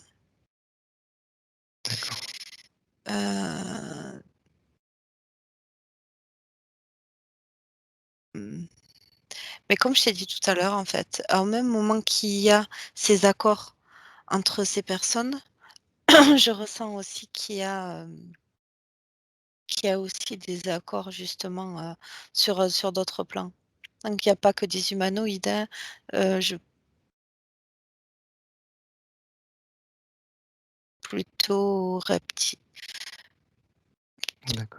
d'accord,
Heu, mmh, mais comme je t'ai dit tout à l'heure, en fait, au même moment qu'il y a ces accords entre ces personnes, je ressens aussi qu'il y a aussi des accords justement, sur d'autres plans. Donc il y a pas que des humanoïdes, hein, je plutôt
d'accord,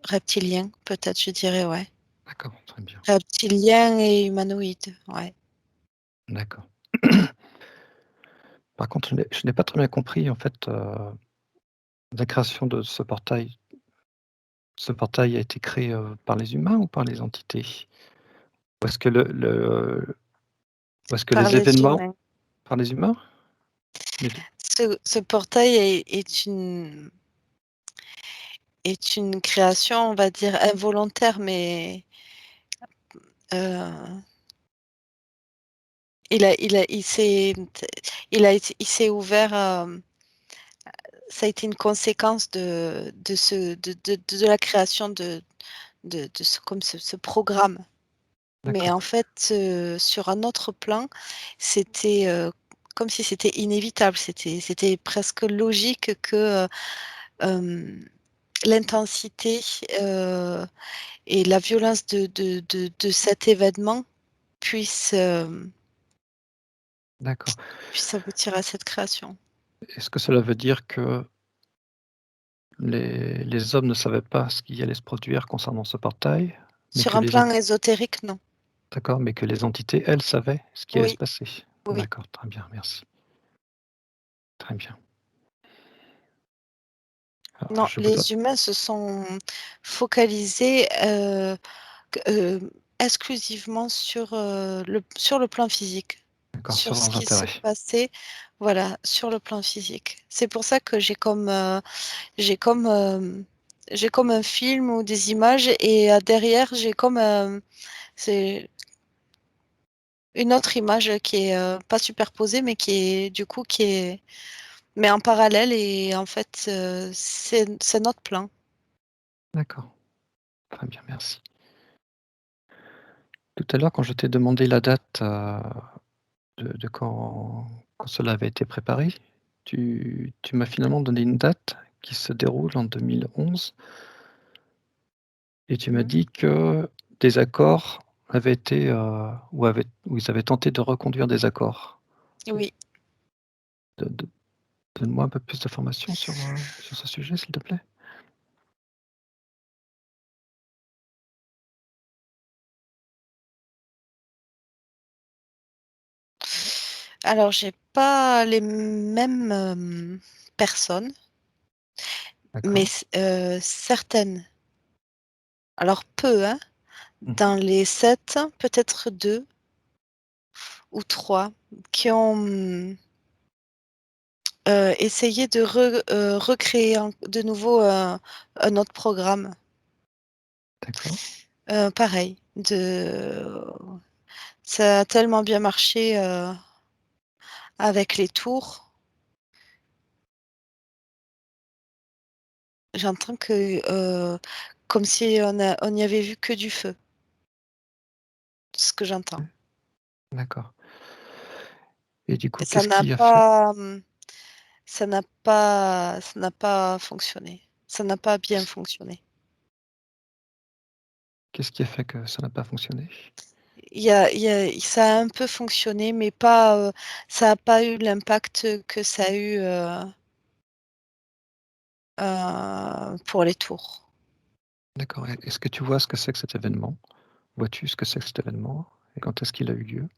reptilien, peut-être, je dirais, ouais.
d'accord, très bien,
Reptilien et humanoïde, ouais.
d'accord. Par contre, je n'ai pas très bien compris en fait, la création de ce portail. ce portail a été créé, par les humains ou par les entités? Ou est-ce que ou est-ce que
par
les
les
événements
humains.
par les humains? Les 2?
Ce portail est une création, on va dire, involontaire, mais heu, il s'est il s'est ouvert, ça a été une conséquence de ce de la création de ce comme ce programme. Mais
D'accord,
en fait, sur un autre plan, c'était, comme si c'était inévitable. C'était presque logique que, hem, l'intensité, et la violence de cet événement puisse,
d'accord.
puisse aboutir à cette création.
Est-ce que cela veut dire que les hommes ne savaient pas ce qui allait se produire concernant ce portail, mais
Sur
que
un
les ent
plan ésotérique, non.
d'accord, mais que les entités, elles, savaient ce qui allait se
Oui,
passer?
oui.
D'accord, très bien, merci. Très bien. Alors
Non,
je voudrais
les humains se sont focalisés, exclusivement sur le plan physique,
d'accord,
sur
sur
ce
leurs
qui se
intérêts.
passait, voilà, sur le plan physique. C'est pour ça que j'ai comme, j'ai comme un film ou des images et derrière j'ai comme, c'est une autre image qui est, pas superposée mais qui est du coup qui est mais en parallèle et en fait, c'est notre plan.
D'accord, très bien, merci. Tout à l'heure, quand je t'ai demandé la date, de quand cela avait été préparé, tu m'as finalement donné une date qui se déroule en 2011 et tu m'as
Mmh.
dit que des accords avaient été, ou ils avaient tenté de reconduire des accords. Et
Oui.
de donne-moi un peu plus d'informations sur ce sujet, s'il te plaît?
Alors j'ai pas les mêmes, personnes, mais
D'accord.
certaines, alors peu, hein,
Mmh.
dans les 7, peut-être 2 ou 3 qui ont, essayé de recréer de nouveau, un autre programme,
D'accord,
pareil, ça a tellement bien marché, avec les tours. J'entends que, comme si on n'y avait vu que du feu, ce que j'entends.
ouais, d'accord et du coup,
Et ça
qu'est-ce
n'a
qui a fait
pas, ça n'a pas fonctionné. Ça n'a pas bien fonctionné.
qu'est-ce qui a fait que ça n'a pas fonctionné?
Il y a ça a un peu fonctionné, mais pas, ça a pas eu l'impact que ça a eu, pour les tours.
D'accord et est-ce que tu vois ce que c'est que cet événement? Vois-tu ce que c'est que cet événement et quand est-ce qu'il a eu lieu?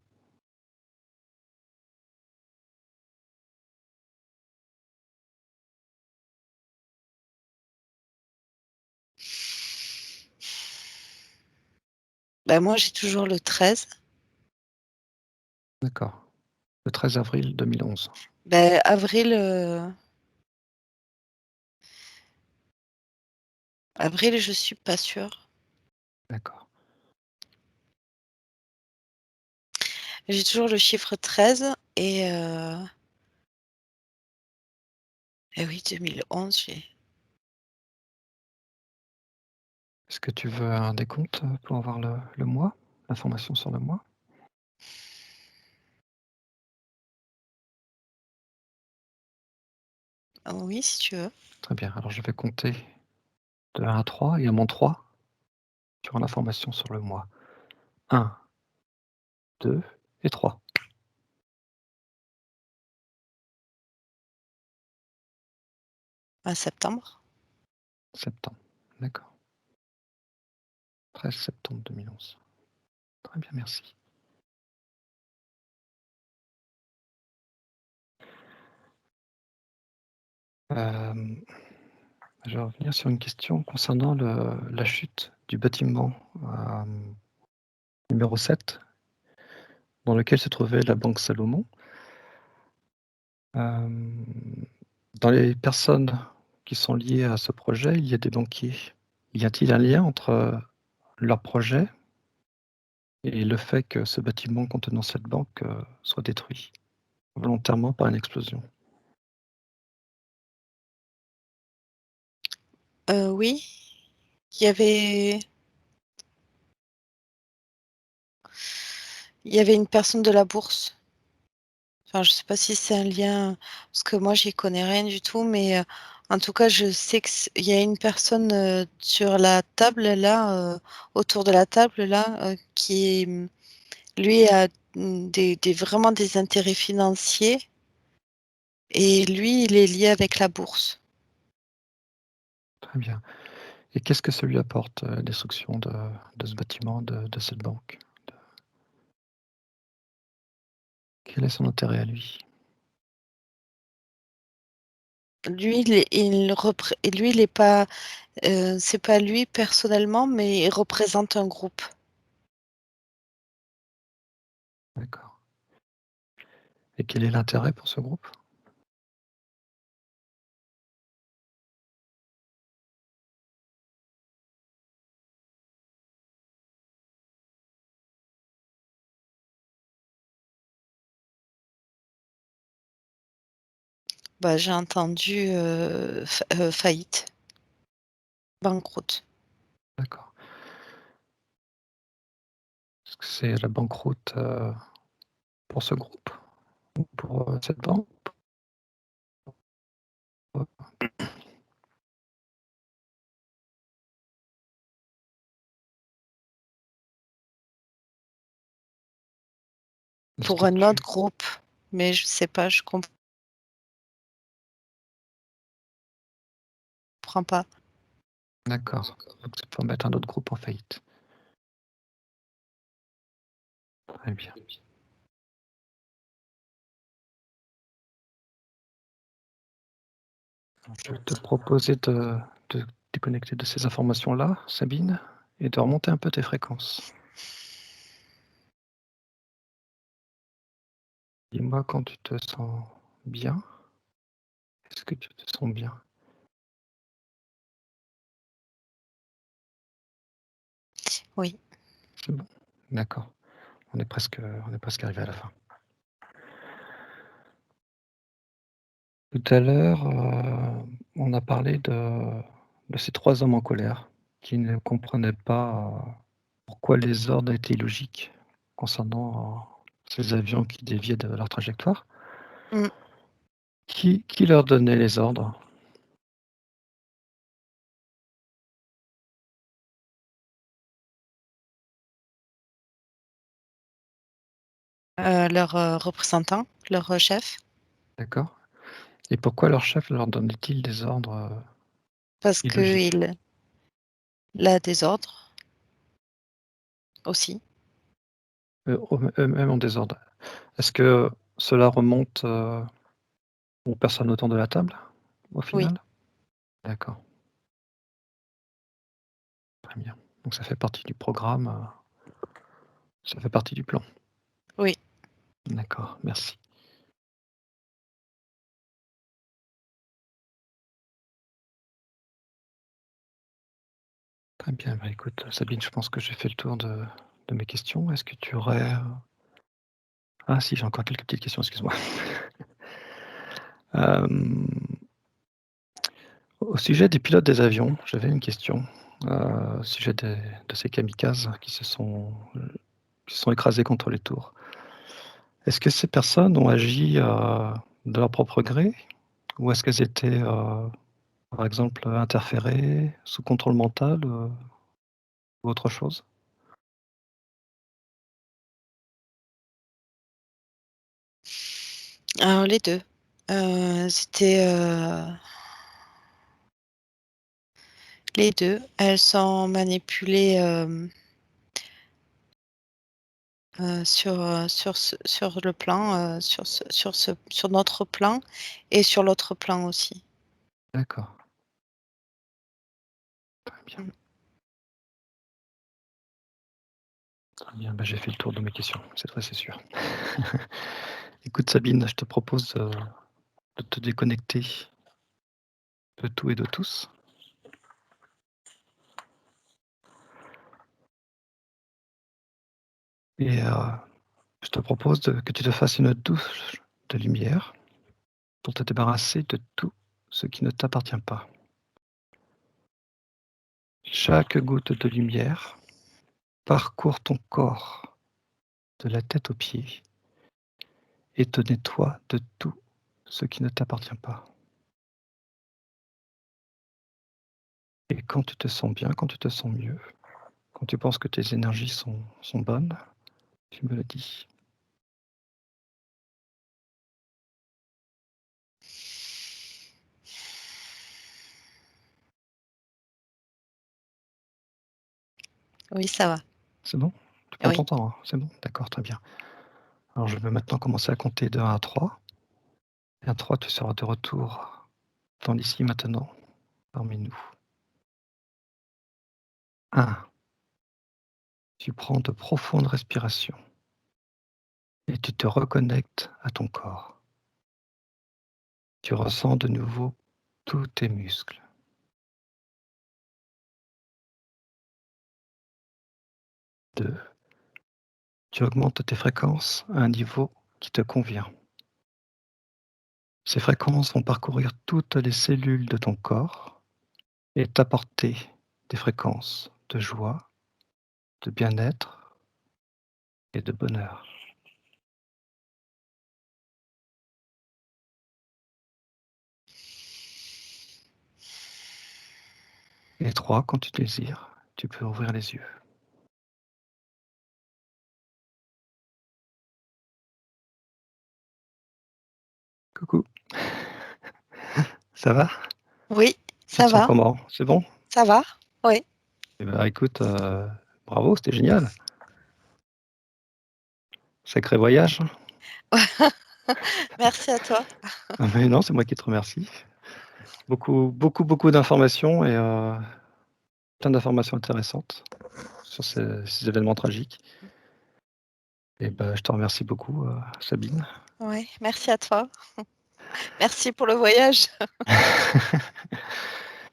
Bah, moi, j'ai toujours le 13.
D'accord, le 13 avril 2011.
Avril, avril, je suis pas sûre.
D'accord,
J'ai toujours le chiffre 13 et oui, 2011, j'ai
est-ce que tu veux un décompte, pour avoir le mois? L'information sur le mois?
oui, si tu veux.
Très bien, alors je vais compter de 1 à 3 et à mon 3, tu auras l'information sur le mois. 1, 2 et 3.
Septembre.
Septembre, d'accord. 13 septembre 2011. Très bien, merci. Hem, Je vais revenir sur une question concernant la chute du bâtiment, hem, numéro 7, dans lequel se trouvait la banque Salomon. Hem, Dans les personnes qui sont liées à ce projet, il y a des banquiers. Y a-t-il un lien entre leur projet et le fait que ce bâtiment contenant cette banque, soit détruit volontairement par une explosion?
Oui, il y avait il y avait une personne de la bourse. Enfin, je sais pas si c'est un lien, parce que moi j'y connais rien du tout, mais en tout cas, je sais que il y a une personne, sur la table là, autour de la table là, qui, lui a, des vraiment des intérêts financiers et lui, il est lié avec la bourse.
Très bien, et qu'est-ce que ça lui apporte, la destruction de ce bâtiment, de cette banque? De Quel est son intérêt à lui?
Lui, il est pas, c'est pas lui personnellement, mais il représente un groupe.
D'accord, et quel est l'intérêt pour ce groupe?
Bah, j'ai entendu, faillite, banqueroute.
D'accord. Est-ce que c'est la banqueroute, pour ce groupe ou pour, cette banque? Est-ce
Pour
que
un autre
tu
groupe, mais je sais pas, je comprends pas.
D'accord, donc c'est pour mettre un autre groupe en faillite. Très bien. Je vais te proposer de déconnecter de ces informations-là, Sabine, et de remonter un peu tes fréquences. Dis-moi quand tu te sens bien. Est-ce que tu te sens bien?
Oui.
C'est bon? D'accord. On est presque arrivé à la fin. Tout à l'heure, on a parlé de ces 3 hommes en colère qui ne comprenaient pas, pourquoi les ordres étaient illogiques concernant, ces avions qui déviaient de leur trajectoire.
Mmh.
Qui leur donnait les ordres?
Leur, représentant, leur, chef,
D'accord, et pourquoi leur chef leur donnait-il des ordres,
parce
illogiques?
qu'il a des ordres aussi.
Eux-mêmes ont des ordres. Est-ce que cela remonte, aux personnes autour de la table, au
Oui,
final? D'accord, très bien. Donc ça fait partie du programme, ça fait partie du plan.
oui.
D'accord, merci. Très bien, bah, écoute, Sabine, je pense que j'ai fait le tour de mes questions. Est-ce que tu aurais, ah si, j'ai encore quelques petites questions, excuse-moi. Hem, Au sujet des pilotes des avions, j'avais une question, au sujet de ces kamikazes qui se sont écrasés contre les tours. Est-ce que ces personnes ont agi, de leur propre gré? Ou est-ce qu'elles étaient, par exemple, interférées, sous contrôle mental, ou autre chose?
Alors les 2. C'était, les 2. Elles sont manipulées, sur le plan, sur notre plan et sur l'autre plan aussi.
D'accord. Très bien. Très bien, j'ai fait le tour de mes questions, cette fois c'est sûr. Écoute Sabine, je te propose, de te déconnecter de tout et de tous. Et je te propose que tu te fasses une douche de lumière pour te débarrasser de tout ce qui ne t'appartient pas. Chaque goutte de lumière parcourt ton corps, de la tête aux pieds, et te nettoie de tout ce qui ne t'appartient pas. Et quand tu te sens bien, quand tu te sens mieux, quand tu penses que tes énergies sont bonnes, tu me le dis.
Oui, ça va.
C'est bon? Tu prends
Oui.
ton temps, hein? C'est bon? D'accord, très bien. Alors je vais maintenant commencer à compter de 1 à 3. Et à 3, tu seras de retour dans l'ici maintenant, parmi nous. 1. Tu prends de profondes respirations et tu te reconnectes à ton corps. Tu ressens de nouveau tous tes muscles. 2. Tu augmentes tes fréquences à un niveau qui te convient. Ces fréquences vont parcourir toutes les cellules de ton corps et t'apporter des fréquences de joie, de bien-être et de bonheur. Et 3, quand tu désires, tu peux ouvrir les yeux. Coucou, ça va?
Oui,
Tu
ça
te sens
va,
comment? C'est bon?
ça va. Oui.
Eh ben, écoute, bravo, c'était génial. Sacré voyage.
Merci à toi.
Ah mais non, c'est moi qui te remercie. Beaucoup, beaucoup, beaucoup d'informations et plein d'informations intéressantes sur ces événements tragiques et je te remercie beaucoup, Sabine.
Oui, merci à toi. Merci pour le voyage.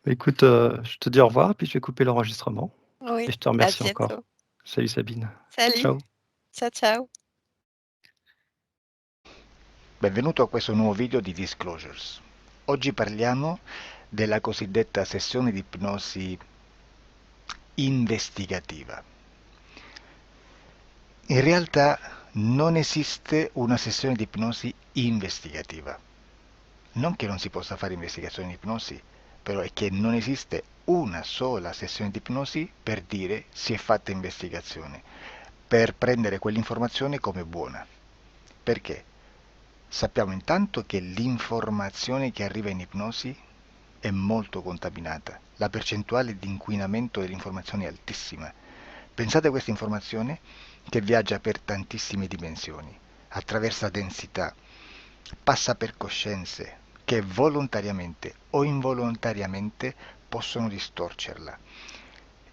Écoute, je te dis au revoir, puis je vais couper l'enregistrement
Oui,
et je te
à
remercie encore.
bientôt.
Salut Sabine.
Salut.
Ciao.
Ciao, ciao.
Benvenuto a questo nuovo video di Disclosures. Oggi parliamo della cosiddetta sessione di ipnosi investigativa. In realtà non esiste una sessione di ipnosi investigativa. Non che non si possa fare investigazione di ipnosi, però è che non esiste una sola sessione di ipnosi per dire si è fatta investigazione, per prendere quell'informazione come buona. Perché? Sappiamo intanto che l'informazione che arriva in ipnosi è molto contaminata, la percentuale di inquinamento dell'informazione è altissima. Pensate a questa informazione che viaggia per tantissime dimensioni, attraversa densità, passa per coscienze che volontariamente o involontariamente possono distorcerla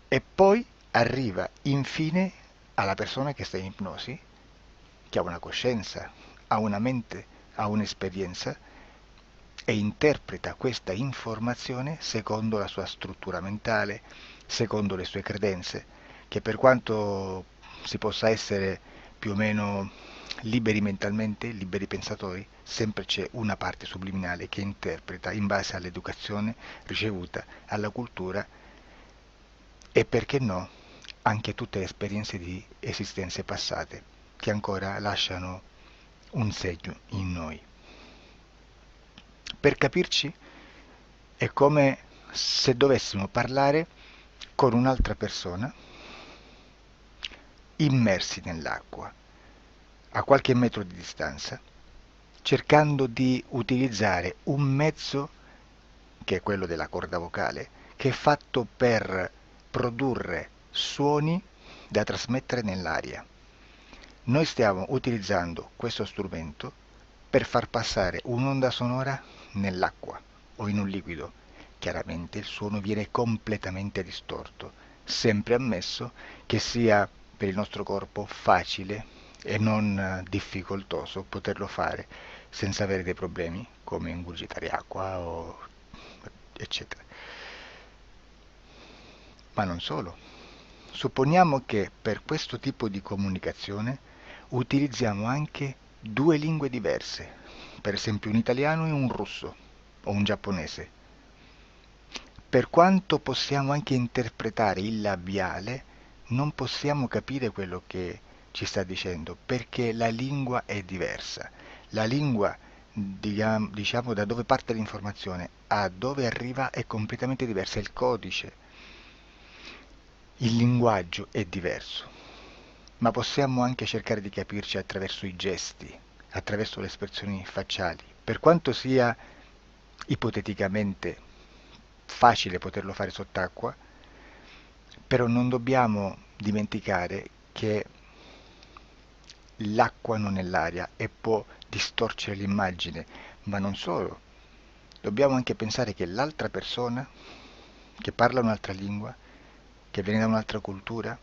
e poi arriva infine alla persona che sta in ipnosi, che ha una coscienza, ha una mente, ha un'esperienza e interpreta questa informazione secondo la sua struttura mentale, secondo le sue credenze, che per quanto si possa essere più o meno liberi mentalmente, liberi pensatori, sempre c'è una parte subliminale che interpreta in base all'educazione ricevuta, alla cultura e perché no anche tutte le esperienze di esistenze passate che ancora lasciano un segno in noi. Per capirci è come se dovessimo parlare con un'altra persona immersi nell'acqua, a qualche metro di distanza, cercando di utilizzare un mezzo, che è quello della corda vocale, che è fatto per produrre suoni da trasmettere nell'aria. Noi stiamo utilizzando questo strumento per far passare un'onda sonora nell'acqua o in un liquido chiaramente il suono viene completamente distorto, sempre ammesso che sia per il nostro corpo facile e non difficoltoso poterlo fare senza avere dei problemi come ingurgitare acqua o eccetera. Ma non solo. Supponiamo che per questo tipo di comunicazione utilizziamo anche due lingue diverse, per esempio un italiano e un russo o un giapponese. Per quanto possiamo anche interpretare il labiale, non possiamo capire quello che ci sta dicendo, perché la lingua è diversa. La lingua, diciamo, da dove parte l'informazione a dove arriva è completamente diversa, il codice, il linguaggio è diverso. Ma possiamo anche cercare di capirci attraverso i gesti, attraverso le espressioni facciali. Per quanto sia ipoteticamente facile poterlo fare sott'acqua, però non dobbiamo dimenticare che l'acqua non è l'aria e può distorcere l'immagine, ma non solo. Dobbiamo anche pensare che l'altra persona, che parla un'altra lingua, che viene da un'altra cultura,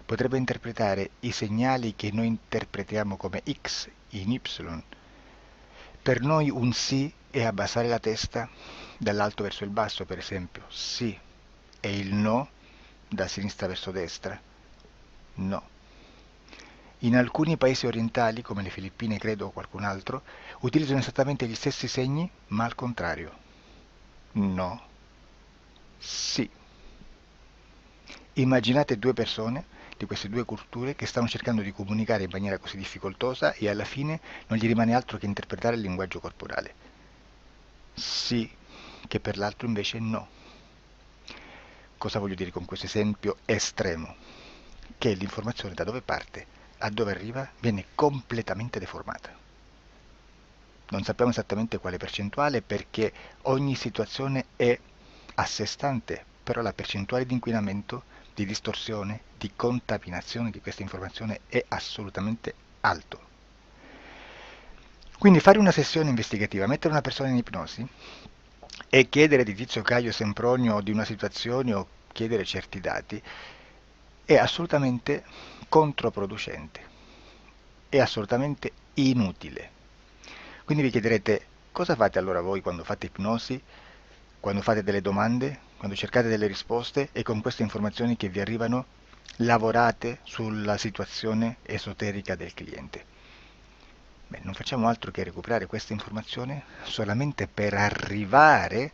potrebbe interpretare i segnali che noi interpretiamo come X in Y. Per noi un sì è abbassare la testa dall'alto verso il basso, per esempio, sì, e il no da sinistra verso destra, no. In alcuni paesi orientali, come le Filippine credo o qualcun altro, utilizzano esattamente gli stessi segni, ma al contrario. No, sì. Immaginate due persone di queste due culture che stanno cercando di comunicare in maniera così difficoltosa e alla fine non gli rimane altro che interpretare il linguaggio corporale. Sì, che per l'altro invece no. Cosa voglio dire con questo esempio estremo? Che l'informazione da dove parte a dove arriva viene completamente deformata. Non sappiamo esattamente quale percentuale perché ogni situazione è a sé stante, però la percentuale di inquinamento, di distorsione, di contaminazione di questa informazione è assolutamente alto. Quindi fare una sessione investigativa, mettere una persona in ipnosi e chiedere di Tizio Caio Sempronio di una situazione o chiedere certi dati è assolutamente controproducente, è assolutamente inutile. Quindi vi chiederete cosa fate allora voi quando fate ipnosi, quando fate delle domande, quando cercate delle risposte e con queste informazioni che vi arrivano lavorate sulla situazione esoterica del cliente. Beh, non facciamo altro che recuperare questa informazione solamente per arrivare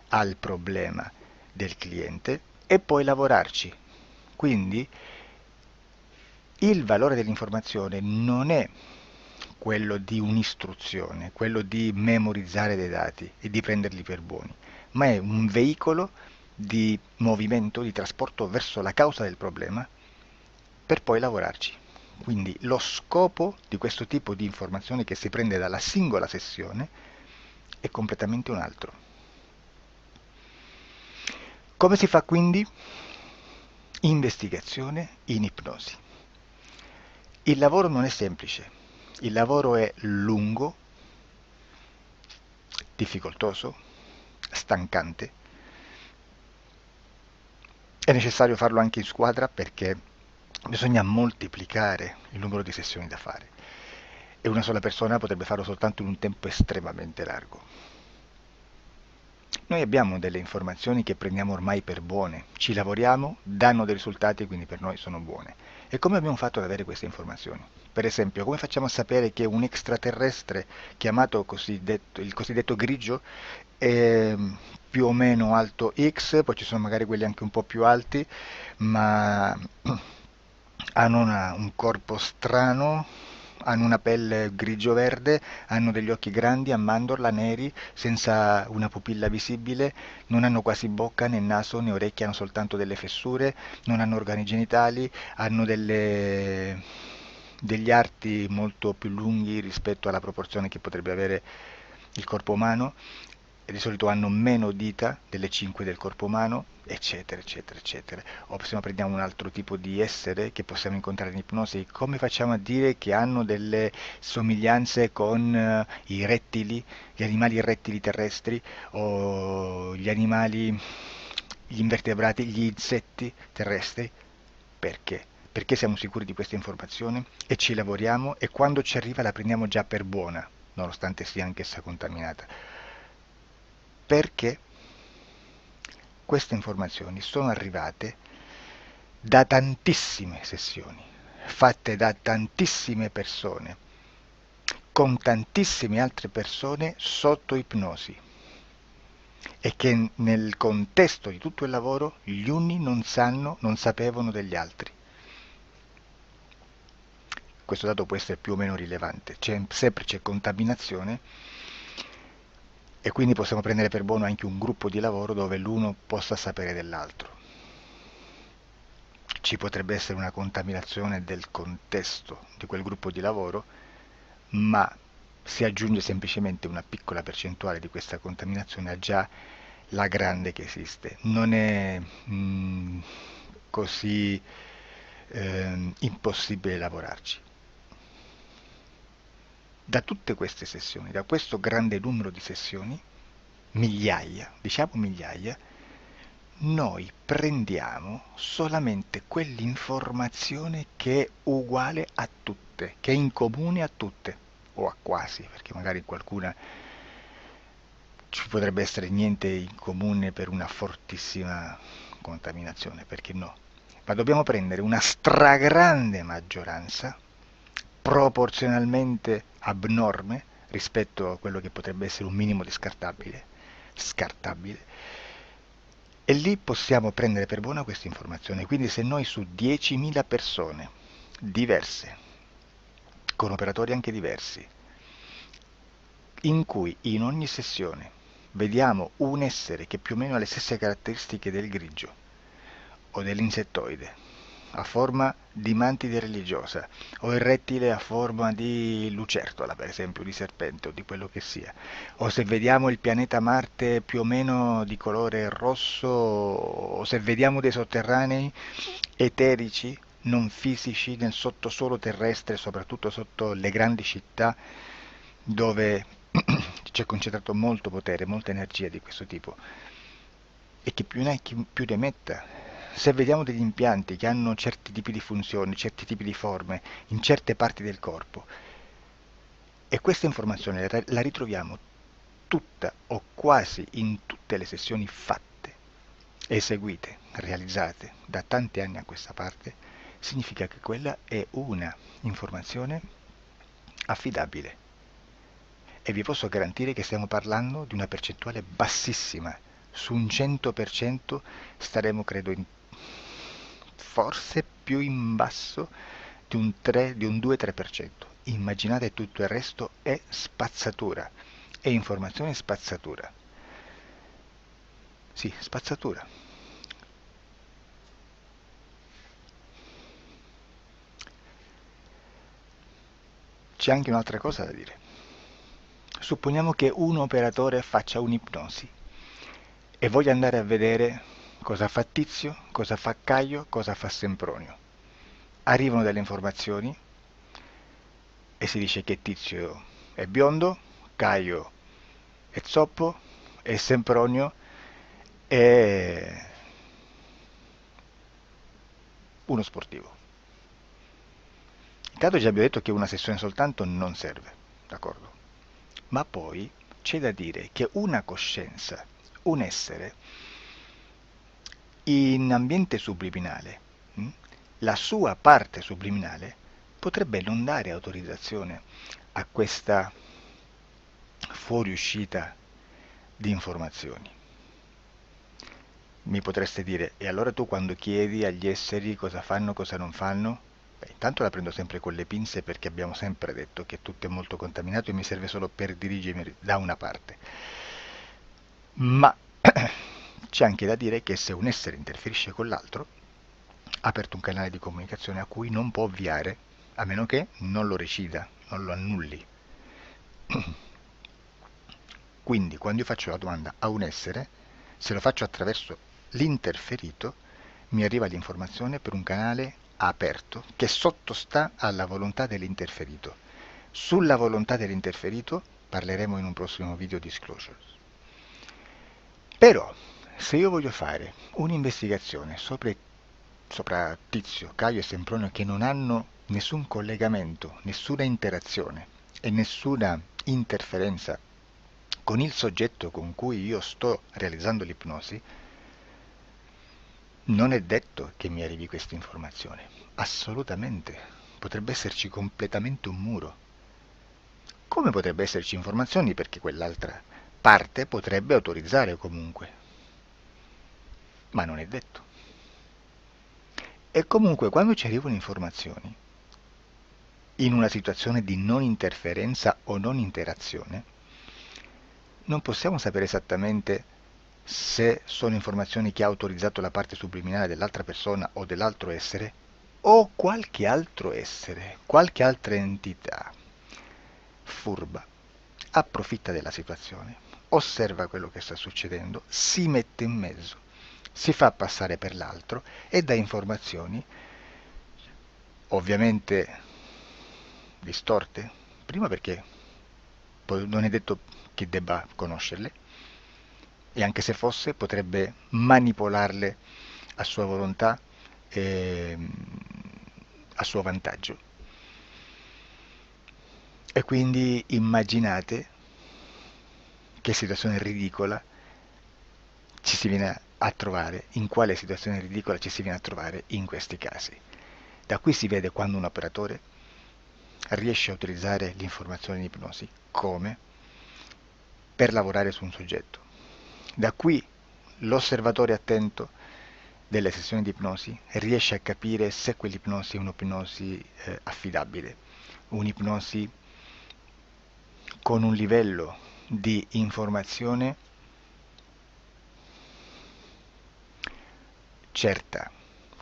al problema del cliente e poi lavorarci. Quindi il valore dell'informazione non è quello di un'istruzione, quello di memorizzare dei dati e di prenderli per buoni, ma è un veicolo di movimento, di trasporto verso la causa del problema per poi lavorarci. Quindi lo scopo di questo tipo di informazione che si prende dalla singola sessione è completamente un altro. Come si fa quindi? Investigazione in ipnosi. Il lavoro non è semplice, il lavoro è lungo, difficoltoso, stancante. È necessario farlo anche in squadra perché bisogna moltiplicare il numero di sessioni da fare e una sola persona potrebbe farlo soltanto in un tempo estremamente largo. Noi abbiamo delle informazioni che prendiamo ormai per buone, ci lavoriamo, danno dei risultati e quindi per noi sono buone. E come abbiamo fatto ad avere queste informazioni? Per esempio, come facciamo a sapere che un extraterrestre chiamato il cosiddetto grigio è più o meno alto X, poi ci sono magari quelli anche un po' più alti, ma hanno un corpo strano, hanno una pelle grigio-verde, hanno degli occhi grandi a mandorla, neri, senza una pupilla visibile, non hanno quasi bocca né naso né orecchie, hanno soltanto delle fessure, non hanno organi genitali, hanno degli arti molto più lunghi rispetto alla proporzione che potrebbe avere il corpo umano e di solito hanno meno dita delle 5 del corpo umano, eccetera, eccetera, eccetera. O se no prendiamo un altro tipo di essere che possiamo incontrare in ipnosi, come facciamo a dire che hanno delle somiglianze con i rettili, gli animali rettili terrestri o gli animali, gli invertebrati, gli insetti terrestri? Perché? Perché siamo sicuri di questa informazione e ci lavoriamo e quando ci arriva la prendiamo già per buona, nonostante sia anch'essa contaminata. Perché queste informazioni sono arrivate da tantissime sessioni, fatte da tantissime persone, con tantissime altre persone sotto ipnosi, e che nel contesto di tutto il lavoro gli uni non sapevano degli altri. Questo dato può essere più o meno rilevante, sempre c'è contaminazione e quindi possiamo prendere per buono anche un gruppo di lavoro dove l'uno possa sapere dell'altro. Ci potrebbe essere una contaminazione del contesto di quel gruppo di lavoro, ma si aggiunge semplicemente una piccola percentuale di questa contaminazione a già la grande che esiste. Non è così impossibile lavorarci. Da tutte queste sessioni, da questo grande numero di sessioni, migliaia, diciamo migliaia, noi prendiamo solamente quell'informazione che è uguale a tutte, che è in comune a tutte, o a quasi, perché magari qualcuna ci potrebbe essere niente in comune per una fortissima contaminazione, perché no? Ma dobbiamo prendere una stragrande maggioranza, proporzionalmente abnorme rispetto a quello che potrebbe essere un minimo di scartabile, e lì possiamo prendere per buona questa informazione. Quindi se noi su 10.000 persone diverse, con operatori anche diversi, in cui in ogni sessione vediamo un essere che più o meno ha le stesse caratteristiche del grigio o dell'insettoide, a forma di mantide religiosa, o il rettile a forma di lucertola, per esempio, di serpente o di quello che sia, o se vediamo il pianeta Marte più o meno di colore rosso, o se vediamo dei sotterranei eterici, non fisici, nel sottosuolo terrestre, soprattutto sotto le grandi città, dove c'è concentrato molto potere, molta energia di questo tipo, e che più ne hai più ne metta. Se vediamo degli impianti che hanno certi tipi di funzioni, certi tipi di forme in certe parti del corpo, e questa informazione la ritroviamo tutta o quasi in tutte le sessioni fatte, eseguite, realizzate da tanti anni a questa parte, significa che quella è una informazione affidabile. E vi posso garantire che stiamo parlando di una percentuale bassissima. Su un 100% staremo, credo, forse più in basso di un 2-3%. Immaginate, tutto il resto è spazzatura, è informazione spazzatura. Sì, spazzatura. C'è anche un'altra cosa da dire. Supponiamo che un operatore faccia un'ipnosi e voglia andare a vedere cosa fa Tizio, cosa fa Caio, cosa fa Sempronio. Arrivano delle informazioni e si dice che Tizio è biondo, Caio è zoppo e Sempronio è uno sportivo. Intanto già abbiamo detto che una sessione soltanto non serve, d'accordo? Ma poi c'è da dire che una coscienza, un essere, in ambiente subliminale, la sua parte subliminale potrebbe non dare autorizzazione a questa fuoriuscita di informazioni. Mi potreste dire, e allora tu quando chiedi agli esseri cosa fanno, cosa non fanno? Beh, intanto la prendo sempre con le pinze, perché abbiamo sempre detto che tutto è molto contaminato e mi serve solo per dirigermi da una parte. Ma c'è anche da dire che se un essere interferisce con l'altro, ha aperto un canale di comunicazione a cui non può ovviare, a meno che non lo recida, non lo annulli. Quindi quando io faccio la domanda a un essere, se lo faccio attraverso l'interferito, mi arriva l'informazione per un canale aperto che sottostà alla volontà dell'interferito. Sulla volontà dell'interferito parleremo in un prossimo video disclosures. Però, se io voglio fare un'investigazione sopra Tizio, Caio e Sempronio che non hanno nessun collegamento, nessuna interazione e nessuna interferenza con il soggetto con cui io sto realizzando l'ipnosi, non è detto che mi arrivi questa informazione. Assolutamente. Potrebbe esserci completamente un muro. Come potrebbe esserci informazioni perché quell'altra parte potrebbe autorizzare comunque. Ma non è detto. E comunque quando ci arrivano informazioni, in una situazione di non interferenza o non interazione, non possiamo sapere esattamente se sono informazioni che ha autorizzato la parte subliminale dell'altra persona o dell'altro essere, o qualche altro essere, qualche altra entità furba, approfitta della situazione, osserva quello che sta succedendo, si mette in mezzo, si fa passare per l'altro e dà informazioni, ovviamente distorte, prima perché poi non è detto che debba conoscerle, e anche se fosse potrebbe manipolarle a sua volontà e a suo vantaggio. E quindi immaginate che situazione ridicola ci si viene a trovare, in quale situazione ridicola ci si viene a trovare in questi casi. Da qui si vede quando un operatore riesce a utilizzare l'informazione in ipnosi come per lavorare su un soggetto. Da qui l'osservatore attento delle sessioni di ipnosi riesce a capire se quell'ipnosi è un'ipnosi affidabile, un'ipnosi con un livello di informazione certa,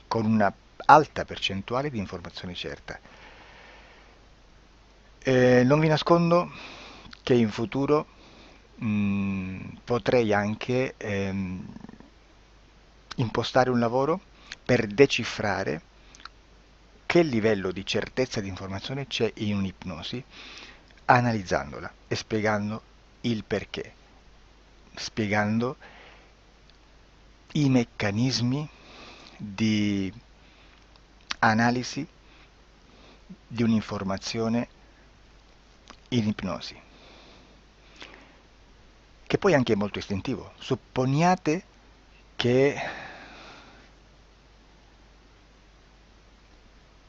con una alta percentuale di informazione certa. Non vi nascondo che in futuro potrei anche impostare un lavoro per decifrare che livello di certezza di informazione c'è in un'ipnosi, analizzandola e spiegando il perché, spiegando i meccanismi di analisi di un'informazione in ipnosi, che poi anche è molto istintivo.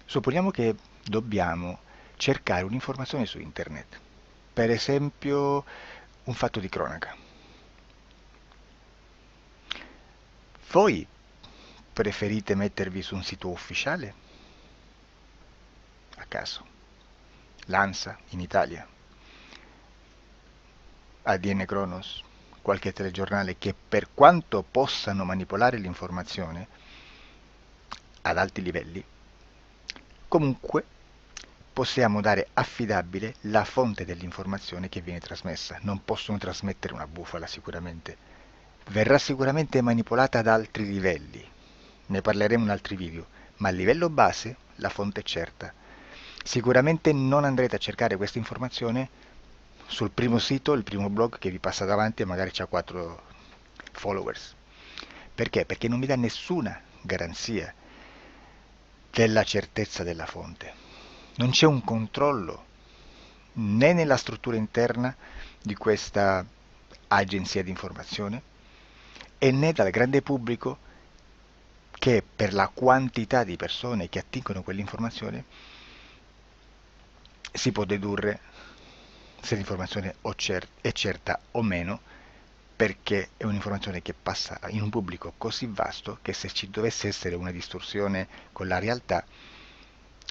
Supponiamo che dobbiamo cercare un'informazione su internet, per esempio un fatto di cronaca. Voi preferite mettervi su un sito ufficiale? A caso. L'ANSA in Italia, ADN Kronos, qualche telegiornale che per quanto possano manipolare l'informazione ad alti livelli, comunque possiamo dare affidabile la fonte dell'informazione che viene trasmessa. Non possono trasmettere una bufala sicuramente. Verrà sicuramente manipolata ad altri livelli. Ne parleremo in altri video, ma a livello base la fonte è certa. Sicuramente non andrete a cercare questa informazione sul primo sito, il primo blog che vi passa davanti e magari ha 4 followers. Perché? Perché non vi dà nessuna garanzia della certezza della fonte. Non c'è un controllo né nella struttura interna di questa agenzia di informazione e né dal grande pubblico che per la quantità di persone che attingono quell'informazione si può dedurre se l'informazione è certa o meno, perché è un'informazione che passa in un pubblico così vasto che se ci dovesse essere una distorsione con la realtà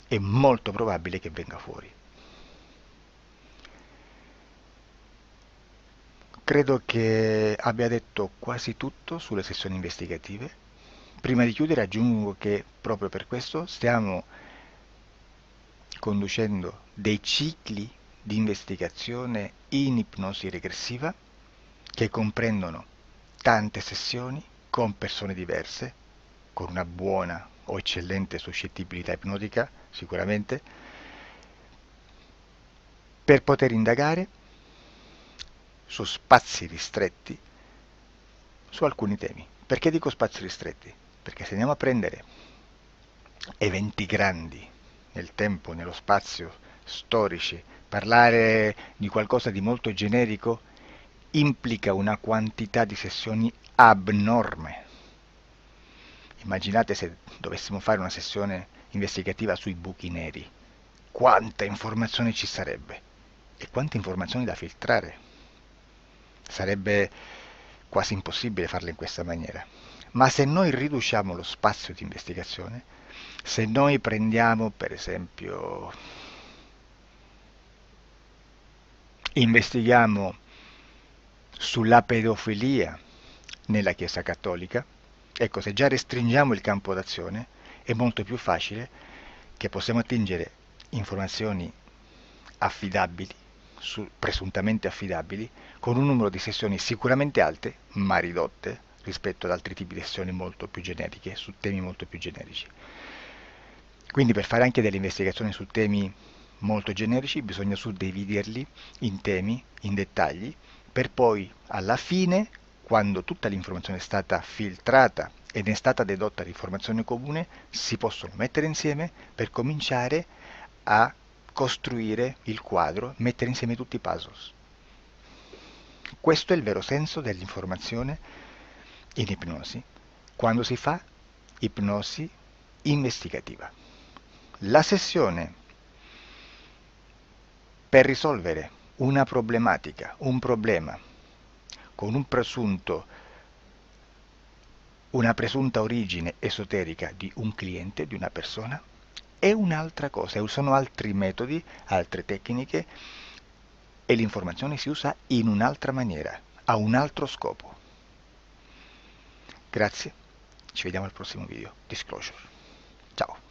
è molto probabile che venga fuori. Credo che abbia detto quasi tutto sulle sessioni investigative. Prima di chiudere aggiungo che proprio per questo stiamo conducendo dei cicli di investigazione in ipnosi regressiva che comprendono tante sessioni con persone diverse, con una buona o eccellente suscettibilità ipnotica, sicuramente, per poter indagare su spazi ristretti su alcuni temi. Perché dico spazi ristretti? Perché se andiamo a prendere eventi grandi nel tempo, nello spazio, storici, parlare di qualcosa di molto generico implica una quantità di sessioni abnorme. Immaginate se dovessimo fare una sessione investigativa sui buchi neri, quanta informazione ci sarebbe e quante informazioni da filtrare. Sarebbe quasi impossibile farlo in questa maniera. Ma se noi riduciamo lo spazio di investigazione, se noi prendiamo per esempio, investighiamo sulla pedofilia nella Chiesa Cattolica, ecco, se già restringiamo il campo d'azione, è molto più facile che possiamo attingere informazioni affidabili, presuntamente affidabili, con un numero di sessioni sicuramente alte, ma ridotte rispetto ad altri tipi di sessioni molto più generiche, su temi molto più generici. Quindi per fare anche delle investigazioni su temi molto generici bisogna suddividerli in temi, in dettagli, per poi alla fine, quando tutta l'informazione è stata filtrata ed è stata dedotta l'informazione comune, si possono mettere insieme per cominciare a costruire il quadro, mettere insieme tutti i puzzles. Questo è il vero senso dell'informazione in ipnosi, quando si fa ipnosi investigativa. La sessione per risolvere una problematica, un problema, con una presunta origine esoterica di un cliente, di una persona, è un'altra cosa, sono altri metodi, altre tecniche e l'informazione si usa in un'altra maniera, ha un altro scopo. Grazie, ci vediamo al prossimo video. Disclosure. Ciao.